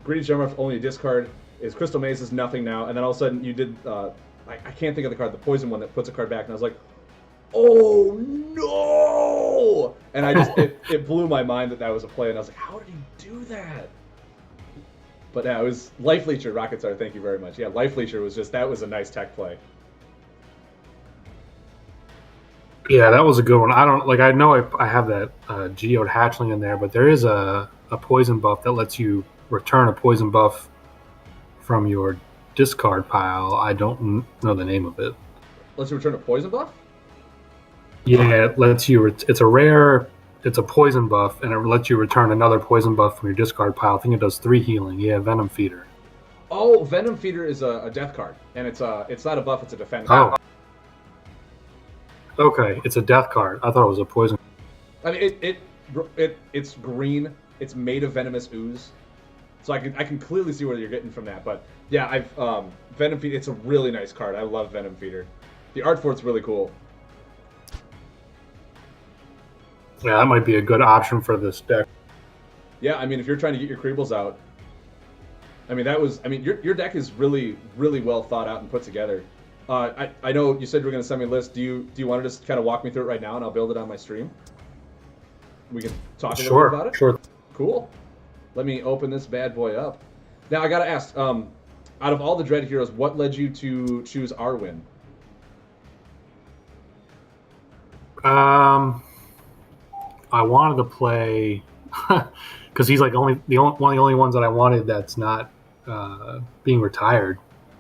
Speaker 1: greedy Gemruff only a discard. His Crystal Maze is nothing now. And then all of a sudden you did I can't think of the card, the poison one that puts a card back, and I was like, oh no! And it blew my mind that was a play, and I was like, how did he do that? But yeah, it was Life Leecher, Rocket Star, thank you very much. Yeah, Life Leecher that was a nice tech play.
Speaker 2: Yeah, that was a good one. I know I have that Geode Hatchling in there, but there is a poison buff that lets you return a poison buff from your discard pile. I don't know the name of it.
Speaker 1: Lets you return a poison buff?
Speaker 2: Yeah, it lets you. It's a rare. It's a poison buff, and it lets you return another poison buff from your discard pile. I think it does 3 healing. Yeah, Venom Feeder.
Speaker 1: Oh, Venom Feeder is a death card, and it's not a buff. It's a defend
Speaker 2: card. Okay, it's a death card. I thought it was a poison.
Speaker 1: I mean, it's green. It's made of venomous ooze, so I can clearly see where you're getting from that. But yeah, Venom Feeder. It's a really nice card. I love Venom Feeder. The art for it's really cool.
Speaker 2: Yeah, that might be a good option for this deck.
Speaker 1: Yeah, I mean, if you're trying to get your Creebles out, I mean, your deck is really, really well thought out and put together. I know you said you were going to send me a list. Do you want to just kind of walk me through it right now, and I'll build it on my stream? We can talk a little bit about it?
Speaker 2: Sure.
Speaker 1: Cool. Let me open this bad boy up. Now, I got to ask, out of all the Dread heroes, what led you to choose Arwen?
Speaker 2: I wanted to play because he's like one of the only ones that I wanted that's not being retired.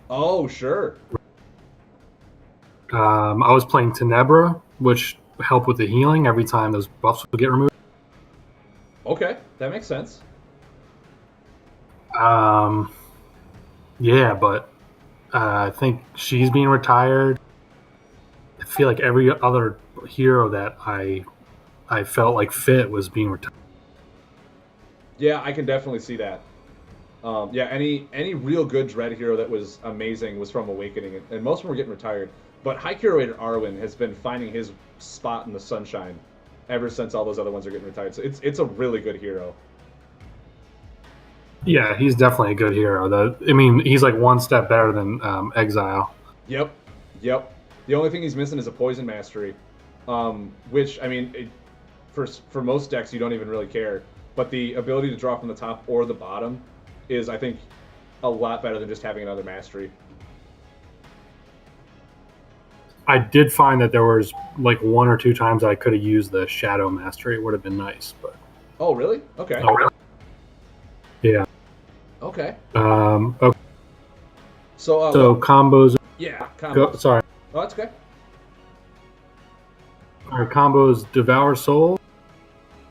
Speaker 1: Oh, sure.
Speaker 2: I was playing Tenebra, which helped with the healing every time those buffs would get removed.
Speaker 1: Okay, that makes sense.
Speaker 2: Yeah, but I think she's being retired. I feel like every other hero that I felt like fit was being retired.
Speaker 1: Yeah, I can definitely see that. Yeah, any real good Dread hero that was amazing was from Awakening, and most of them were getting retired. But High Curator Arwen has been finding his spot in the sunshine ever since all those other ones are getting retired. So it's a really good hero.
Speaker 2: Yeah, he's definitely a good hero. I mean, he's like one step better than Exile.
Speaker 1: Yep, yep. The only thing he's missing is a Poison Mastery, which I mean, for most decks you don't even really care. But the ability to draw from the top or the bottom is, I think, a lot better than just having another Mastery.
Speaker 2: I did find that there was like one or two times I could have used the Shadow Mastery. It would have been nice, but.
Speaker 1: Oh really? Okay.
Speaker 2: Oh, really? Yeah.
Speaker 1: Okay.
Speaker 2: Okay.
Speaker 1: So
Speaker 2: combos.
Speaker 1: Yeah, combos.
Speaker 2: Sorry.
Speaker 1: Oh, that's okay.
Speaker 2: Our combos: Devour Soul.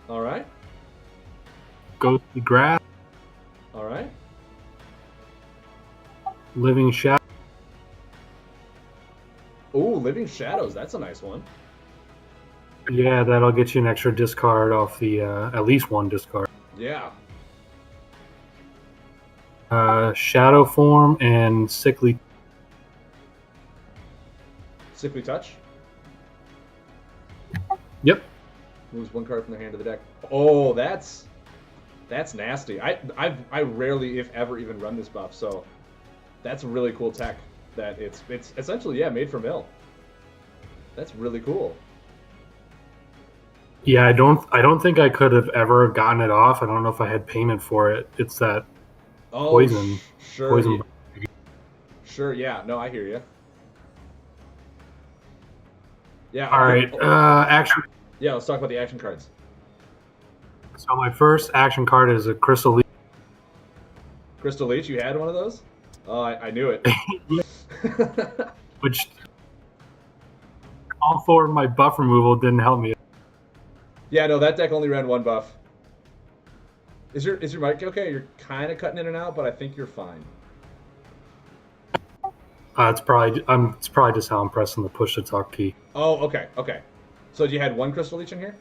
Speaker 1: All right.
Speaker 2: Ghostly Grass.
Speaker 1: All right.
Speaker 2: Living Shadow.
Speaker 1: Ooh, Living Shadows. That's a nice one.
Speaker 2: Yeah, that'll get you an extra discard off the at least one discard.
Speaker 1: Yeah.
Speaker 2: Shadow Form and Sickly.
Speaker 1: Sickly Touch.
Speaker 2: Yep.
Speaker 1: Moves one card from the hand to the deck. Oh, that's nasty. I rarely, if ever, even run this buff, so that's really cool tech. That it's essentially made for mill. That's really cool.
Speaker 2: Yeah, I don't think I could have ever gotten it off. I don't know if I had payment for it. It's that poison.
Speaker 1: Sure.
Speaker 2: Poison.
Speaker 1: Sure. Yeah. No, I hear you. Yeah.
Speaker 2: All right. Action.
Speaker 1: Yeah. Let's talk about the action cards.
Speaker 2: So my first action card is a Crystal Leech.
Speaker 1: Crystal Leech. You had one of those? Oh, I knew it.
Speaker 2: Which all four of my buff removal didn't help me.
Speaker 1: Yeah, no, that deck only ran one buff. Is your mic okay? You're kind of cutting in and out, but I think you're fine.
Speaker 2: It's probably just how I'm pressing the push to talk key.
Speaker 1: Oh, okay. So you had one Crystal Leech in here?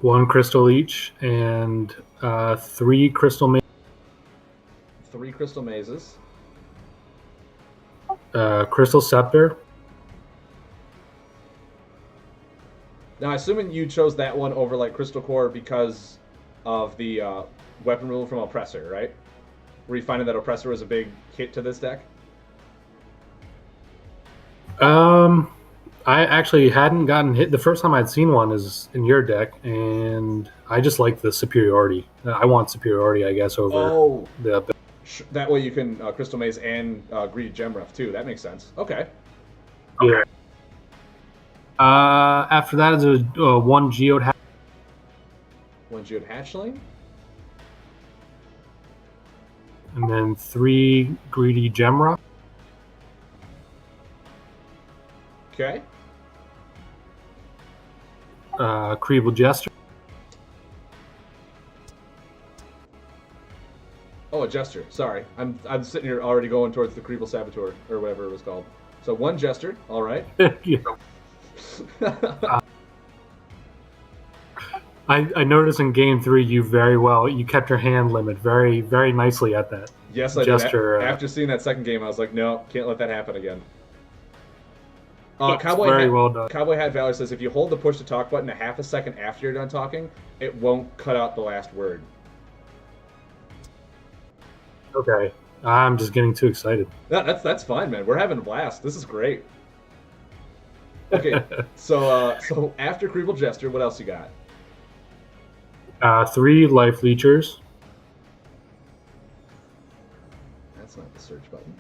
Speaker 2: One Crystal Leech and 3 Crystal Mazes.
Speaker 1: 3 Crystal Mazes.
Speaker 2: Crystal Scepter.
Speaker 1: Now, assuming you chose that one over like Crystal Core because of the weapon rule from Oppressor, right? Were you finding that Oppressor was a big hit to this deck?
Speaker 2: I actually hadn't gotten hit. The first time I'd seen one is in your deck, and I just like the superiority. I want superiority, I guess, over the.
Speaker 1: That way you can Crystal Maze and Greedy Gemruff too. That makes sense. Okay.
Speaker 2: Yeah. After that is a 1 Geode Hatch.
Speaker 1: 1 Geode Hatchling.
Speaker 2: And then 3 Greedy Gemruff.
Speaker 1: Okay.
Speaker 2: Creeble Jester.
Speaker 1: Oh, a Jester. Sorry, I'm sitting here already going towards the Creeble Saboteur or whatever it was called. So 1 Jester. All right.
Speaker 2: Yeah. I noticed in game 3 you kept your hand limit very, very nicely at that.
Speaker 1: Yes, I did. After seeing that second game, I was like, no, can't let that happen again.
Speaker 2: Well done.
Speaker 1: Cowboy Hat Valor says if you hold the push to talk button a half a second after you're done talking, it won't cut out the last word.
Speaker 2: Okay, I'm just getting too excited.
Speaker 1: That's fine, man. We're having a blast. This is great. Okay, so after Creeble Jester, what else you got?
Speaker 2: 3 Life Leechers.
Speaker 1: That's not the search button.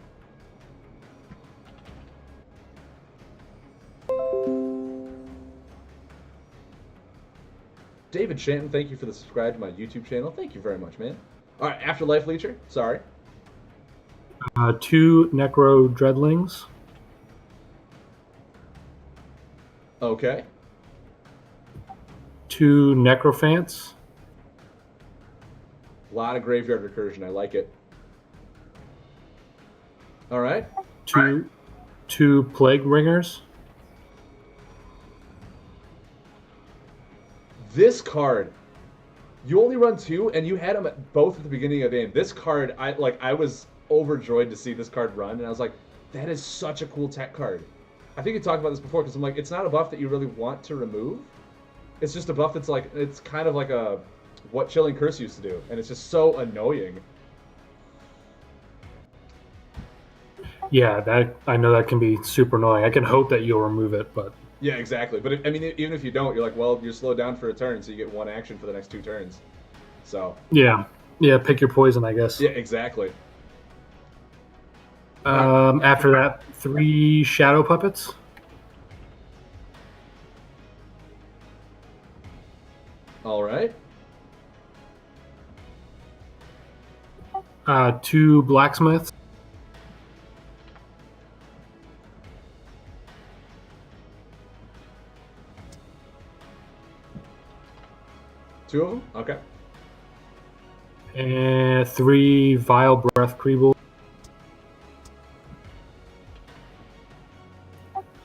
Speaker 1: David Shanton, thank you for the subscribe to my YouTube channel. Thank you very much, man. All right, after Life Leecher, sorry.
Speaker 2: 2 Necro Dreadlings.
Speaker 1: Okay.
Speaker 2: 2 Necrophants.
Speaker 1: A lot of graveyard recursion. I like it. All right.
Speaker 2: 2 Plague Ringers.
Speaker 1: This card You only run 2, and you had them at both at the beginning of the game. This card, I was overjoyed to see this card run, and I was like, that is such a cool tech card. I think you talked about this before, because I'm like, it's not a buff that you really want to remove. It's just a buff that's like, it's kind of like a what Chilling Curse used to do, and it's just so annoying.
Speaker 2: Yeah, that I know that can be super annoying. I can hope that you'll remove it, but
Speaker 1: Yeah, exactly. But I mean, even if you don't, you're like, well, you're slowed down for a turn, so you get 1 action for the next 2 turns. So
Speaker 2: yeah, pick your poison, I guess.
Speaker 1: yeah, exactly.
Speaker 2: After that, 3 shadow puppets.
Speaker 1: All right.
Speaker 2: 2 blacksmiths.
Speaker 1: Two of them? Okay.
Speaker 2: And 3 vile breath Kreeble.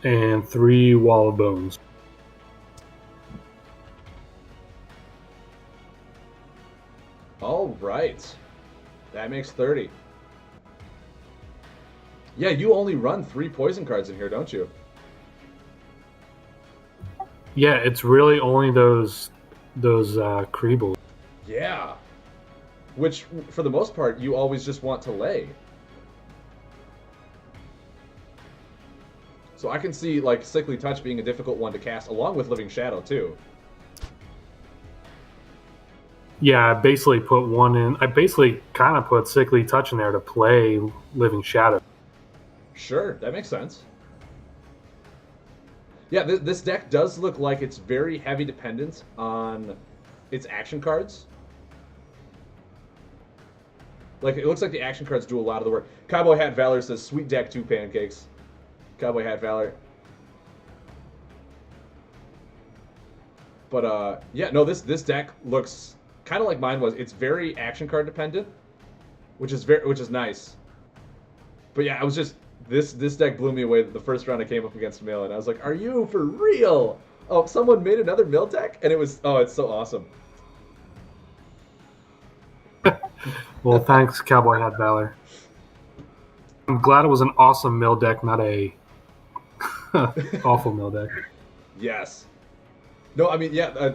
Speaker 2: And 3 wall of bones.
Speaker 1: All right. That makes 30. Yeah, you only run 3 poison cards in here, don't you?
Speaker 2: Yeah, it's really only those Kreeble.
Speaker 1: Yeah. Which, for the most part, you always just want to lay. So I can see, like, Sickly Touch being a difficult one to cast, along with Living Shadow, too.
Speaker 2: Yeah, I basically put one in. I basically kind of put Sickly Touch in there to play Living Shadow.
Speaker 1: Sure, that makes sense. Yeah, this deck does look like it's very heavy dependent on its action cards. Like, it looks like the action cards do a lot of the work. Cowboy Hat Valor says, sweet deck, 2 pancakes. Cowboy Hat Valor. But, yeah, no, this deck looks kind of like mine was. It's very action card dependent, which is nice. But yeah, I was just this deck blew me away the first round I came up against Mill, and I was like, are you for real? Oh, someone made another Mill deck? And it was, oh, it's so awesome.
Speaker 2: Well, thanks, Cowboy Hat Valor. I'm glad it was an awesome Mill deck, not a awful Mill deck.
Speaker 1: Yes. No, I mean, yeah,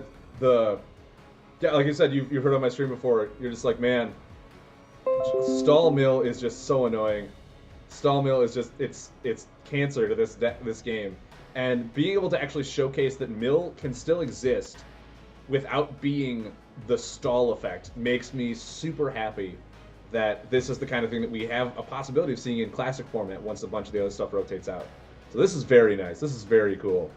Speaker 1: yeah, like you said, you've heard on my stream before. You're just like, man, Stall Mill is just so annoying. Stall Mill is just it's cancer to this game, and being able to actually showcase that Mill can still exist without being the stall effect makes me super happy that this is the kind of thing that we have a possibility of seeing in classic format once a bunch of the other stuff rotates out. So this is very nice. This is very cool.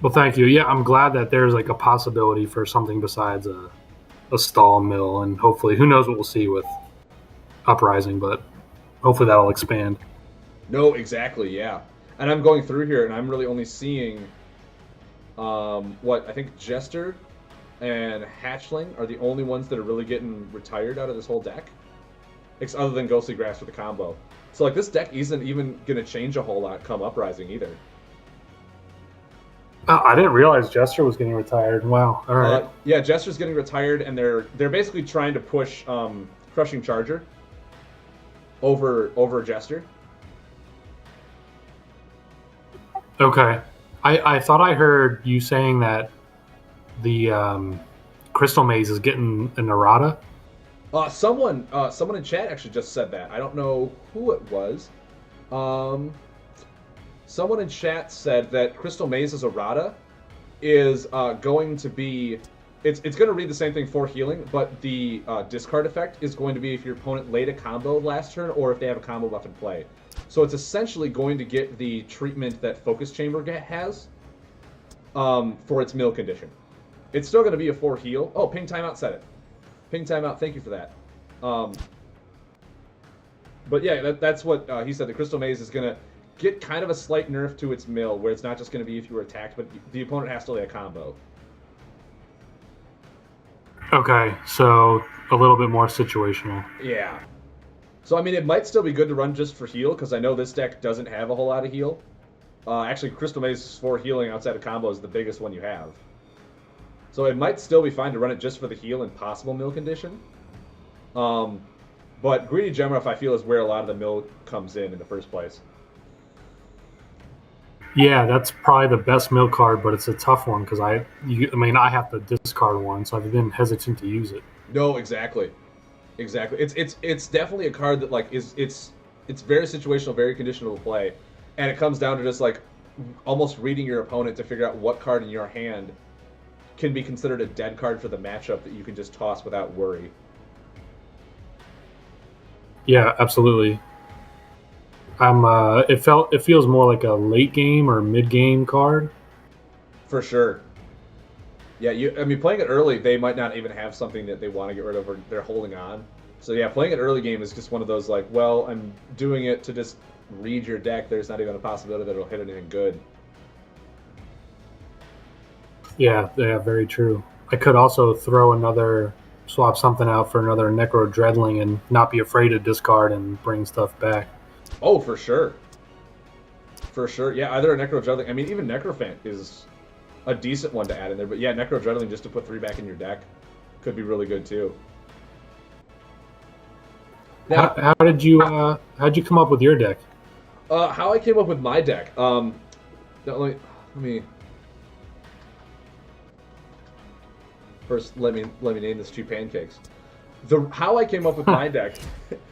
Speaker 2: Well, thank you. Yeah, I'm glad that there's like a possibility for something besides a stall Mill, and hopefully, who knows what we'll see with Uprising, but hopefully that'll expand.
Speaker 1: No, exactly, yeah. And I'm going through here, and I'm really only seeing what I think Jester and Hatchling are the only ones that are really getting retired out of this whole deck, other than Ghostly Grasp with the combo. So like this deck isn't even gonna change a whole lot come Uprising either.
Speaker 2: I didn't realize Jester was getting retired. Wow. All right.
Speaker 1: Yeah, Jester's getting retired, and they're basically trying to push Crushing Charger over Jester.
Speaker 2: Okay. I thought I heard you saying that the Crystal Maze is getting an errata.
Speaker 1: Someone in chat actually just said that. I don't know who it was. Someone in chat said that Crystal Maze's errata is going to be... It's going to read the same thing for healing, but the discard effect is going to be if your opponent laid a combo last turn or if they have a combo buff in play. So it's essentially going to get the treatment that Focus Chamber has for its mill condition. It's still going to be a 4 heal. Oh, Ping Timeout said it. Ping Timeout, thank you for that. But yeah, that's what he said. The Crystal Maze is going to get kind of a slight nerf to its mill, where it's not just going to be if you were attacked, but the opponent has to lay a combo.
Speaker 2: Okay, so a little bit more situational.
Speaker 1: Yeah. So, I mean, it might still be good to run just for heal, because I know this deck doesn't have a whole lot of heal. Actually, Crystal Maze for healing outside of combo is the biggest one you have. So it might still be fine to run it just for the heal in possible mill condition. But Greedy Gemruff, I feel, is where a lot of the mill comes in the first place.
Speaker 2: Yeah, that's probably the best mill card, but it's a tough one because I have to discard one, so I've been hesitant to use it.
Speaker 1: No, exactly. It's definitely a card that like it's very situational, very conditional to play, and it comes down to just like almost reading your opponent to figure out what card in your hand can be considered a dead card for the matchup that you can just toss without worry.
Speaker 2: Yeah, absolutely. It feels more like a late game or mid game card.
Speaker 1: For sure. Yeah, playing it early, they might not even have something that they want to get rid of or they're holding on. So yeah, playing it early game is just one of those like, well, I'm doing it to just read your deck. There's not even a possibility that it'll hit anything good.
Speaker 2: Yeah, very true. I could also swap something out for another Necro Dreadling and not be afraid to discard and bring stuff back.
Speaker 1: Oh, for sure. For sure. Yeah, either a Necro Dreadling. I mean, even Necrophant is a decent one to add in there. But yeah, Necro Dreadling just to put 3 back in your deck could be really good too.
Speaker 2: Now, how'd you come up with your deck?
Speaker 1: How I came up with my deck. Let me first let me name this 2 pancakes. How I came up with my deck,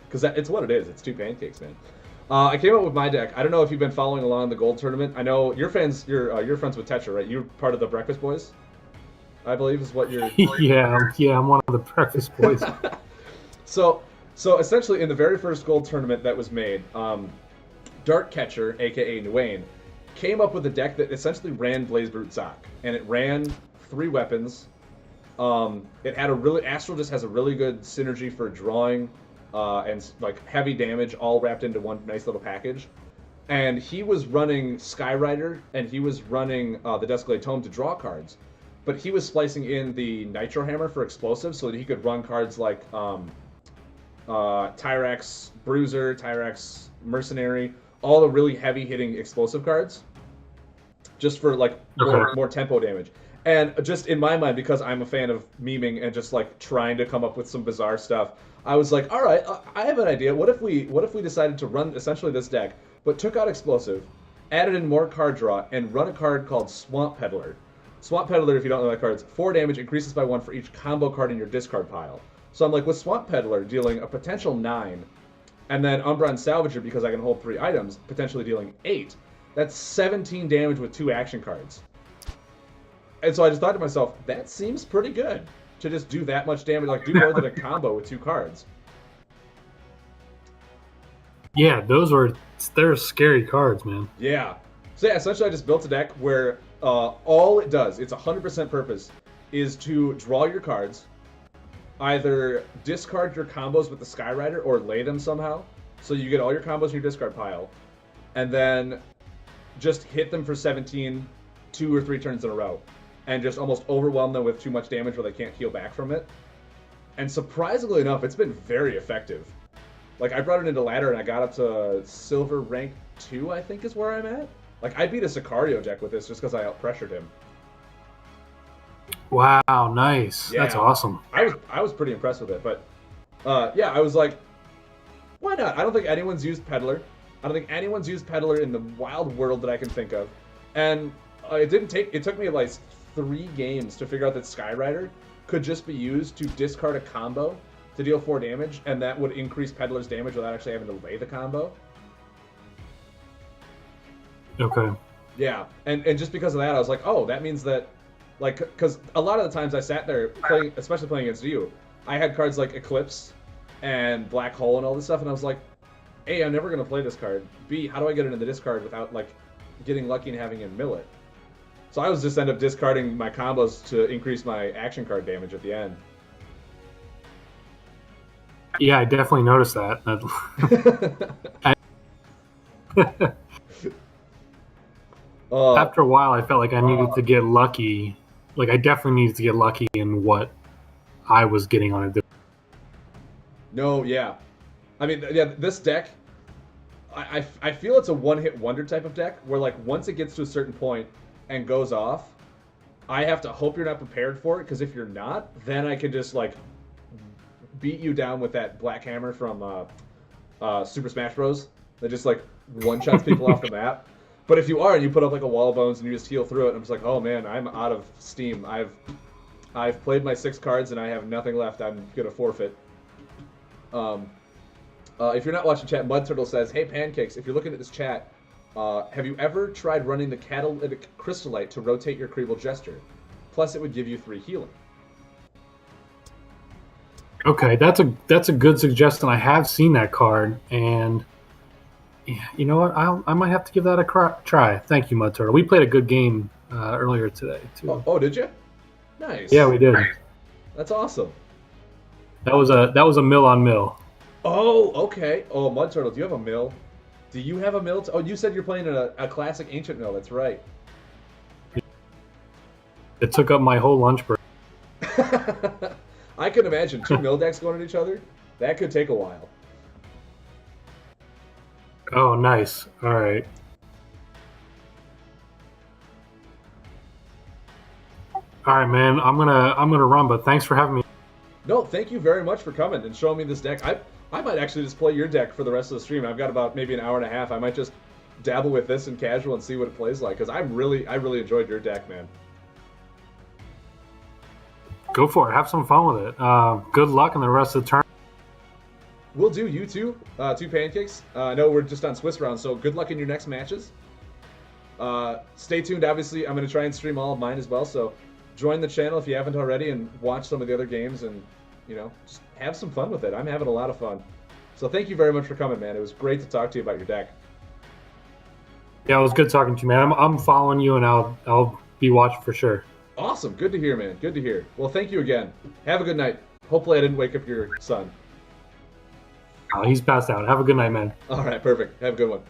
Speaker 1: because it's what it is. It's 2 pancakes, man. I came up with my deck. I don't know if you've been following along the Gold Tournament. I know you're friends with Tetra, right? You're part of the Breakfast Boys, I believe is what you're.
Speaker 2: yeah, I'm one of the Breakfast Boys.
Speaker 1: So essentially, in the very first Gold Tournament that was made, Dark Catcher, aka Nguyen, came up with a deck that essentially ran Blazebrute Zoc, and it ran 3 weapons. It had Astral just has a really good synergy for drawing. And like heavy damage all wrapped into one nice little package. And he was running Skyrider and he was running the Descalade Tome to draw cards. But he was splicing in the Nitro Hammer for explosives so that he could run cards like Tyrax Bruiser, Tyrax Mercenary, all the really heavy hitting explosive cards. Just for like more tempo damage. And just in my mind, because I'm a fan of memeing and just like trying to come up with some bizarre stuff, I was like, all right, I have an idea. What if we decided to run essentially this deck, but took out explosive, added in more card draw, and run a card called Swamp Peddler. Swamp Peddler, if you don't know that card, 4 damage, increases by 1 for each combo card in your discard pile. So I'm like, with Swamp Peddler dealing a potential 9, and then Umbron Salvager, because I can hold 3 items, potentially dealing 8. That's 17 damage with 2 action cards. And so I just thought to myself, that seems pretty good to just do that much damage, like do more than a combo with 2 cards.
Speaker 2: Yeah, they're scary cards, man.
Speaker 1: Yeah. So yeah, essentially I just built a deck where all it does, its 100% purpose, is to draw your cards, either discard your combos with the Skyrider or lay them somehow, so you get all your combos in your discard pile, and then just hit them for 17, 2 or 3 turns in a row. And just almost overwhelm them with too much damage where they can't heal back from it. And surprisingly enough, it's been very effective. Like, I brought it into ladder and I got up to silver rank 2, I think is where I'm at. Like, I beat a Sicario deck with this just because I out-pressured him.
Speaker 2: Wow, nice. Yeah, that's awesome.
Speaker 1: I was pretty impressed with it, but yeah, I was like, why not? I don't think anyone's used Peddler. I don't think anyone's used Peddler in the wild world that I can think of. And it took me like 3 games to figure out that Skyrider could just be used to discard a combo to deal 4 damage, and that would increase Peddler's damage without actually having to lay the combo.
Speaker 2: Okay.
Speaker 1: Yeah, and just because of that, I was like, oh, that means that, like, because a lot of the times I sat there playing, especially playing against you, I had cards like Eclipse and Black Hole and all this stuff, and I was like, A, I'm never going to play this card. B, how do I get it into the discard without, like, getting lucky and having him mill it? So I was just end up discarding my combos to increase my action card damage at the end.
Speaker 2: Yeah, I definitely noticed that. After a while, I felt like I needed to get lucky. Like, I definitely needed to get lucky in what I was getting on it.
Speaker 1: No, yeah. I mean, yeah, this deck, I feel it's a one-hit wonder type of deck, where, like, once it gets to a certain point and goes off, I have to hope you're not prepared for it, because if you're not, then I can just like beat you down with that black hammer from Super Smash Bros. That just like one shots people off the map. But if you are and you put up like a wall of bones and you just heal through it, I'm just like, oh man, I'm out of steam. I've played my 6 cards and I have nothing left. I'm gonna forfeit. If you're not watching chat, Mud Turtle says, "Hey Pancakes, if you're looking at this chat, have you ever tried running the Catalytic Crystallite to rotate your Creeble Gesture? Plus, it would give you 3 healing."
Speaker 2: Okay, that's a good suggestion. I have seen that card, and yeah, you know what? I might have to give that a try. Thank you, Mud Turtle. We played a good game earlier today too.
Speaker 1: Oh, did you? Nice.
Speaker 2: Yeah, we did.
Speaker 1: That's awesome.
Speaker 2: That was a mill on mill.
Speaker 1: Oh, okay. Oh, Mud Turtle, do you have a mill? Do you have a mill? Oh, you said you're playing a classic ancient mill. That's right.
Speaker 2: It took up my whole lunch break.
Speaker 1: I can imagine 2 mill decks going at each other. That could take a while.
Speaker 2: Oh, nice. All right. All right, man. I'm gonna run, but thanks for having me.
Speaker 1: No, thank you very much for coming and showing me this deck. I might actually just play your deck for the rest of the stream. I've got about maybe an hour and a half. I might just dabble with this in casual and see what it plays like, because I really enjoyed your deck, man.
Speaker 2: Go for it. Have some fun with it. Good luck in the rest of the turn.
Speaker 1: We'll do, you too. 2 Pancakes. I know we're just on Swiss round, so good luck in your next matches. Stay tuned. Obviously, I'm going to try and stream all of mine as well, so join the channel if you haven't already and watch some of the other games and, you know, just have some fun with it. I'm having a lot of fun. So thank you very much for coming, man. It was great to talk to you about your deck.
Speaker 2: Yeah, it was good talking to you, man. I'm following you, and I'll be watching for sure.
Speaker 1: Awesome. Good to hear, man. Good to hear. Well, thank you again. Have a good night. Hopefully I didn't wake up your son.
Speaker 2: Oh, he's passed out. Have a good night, man.
Speaker 1: All right, perfect. Have a good one.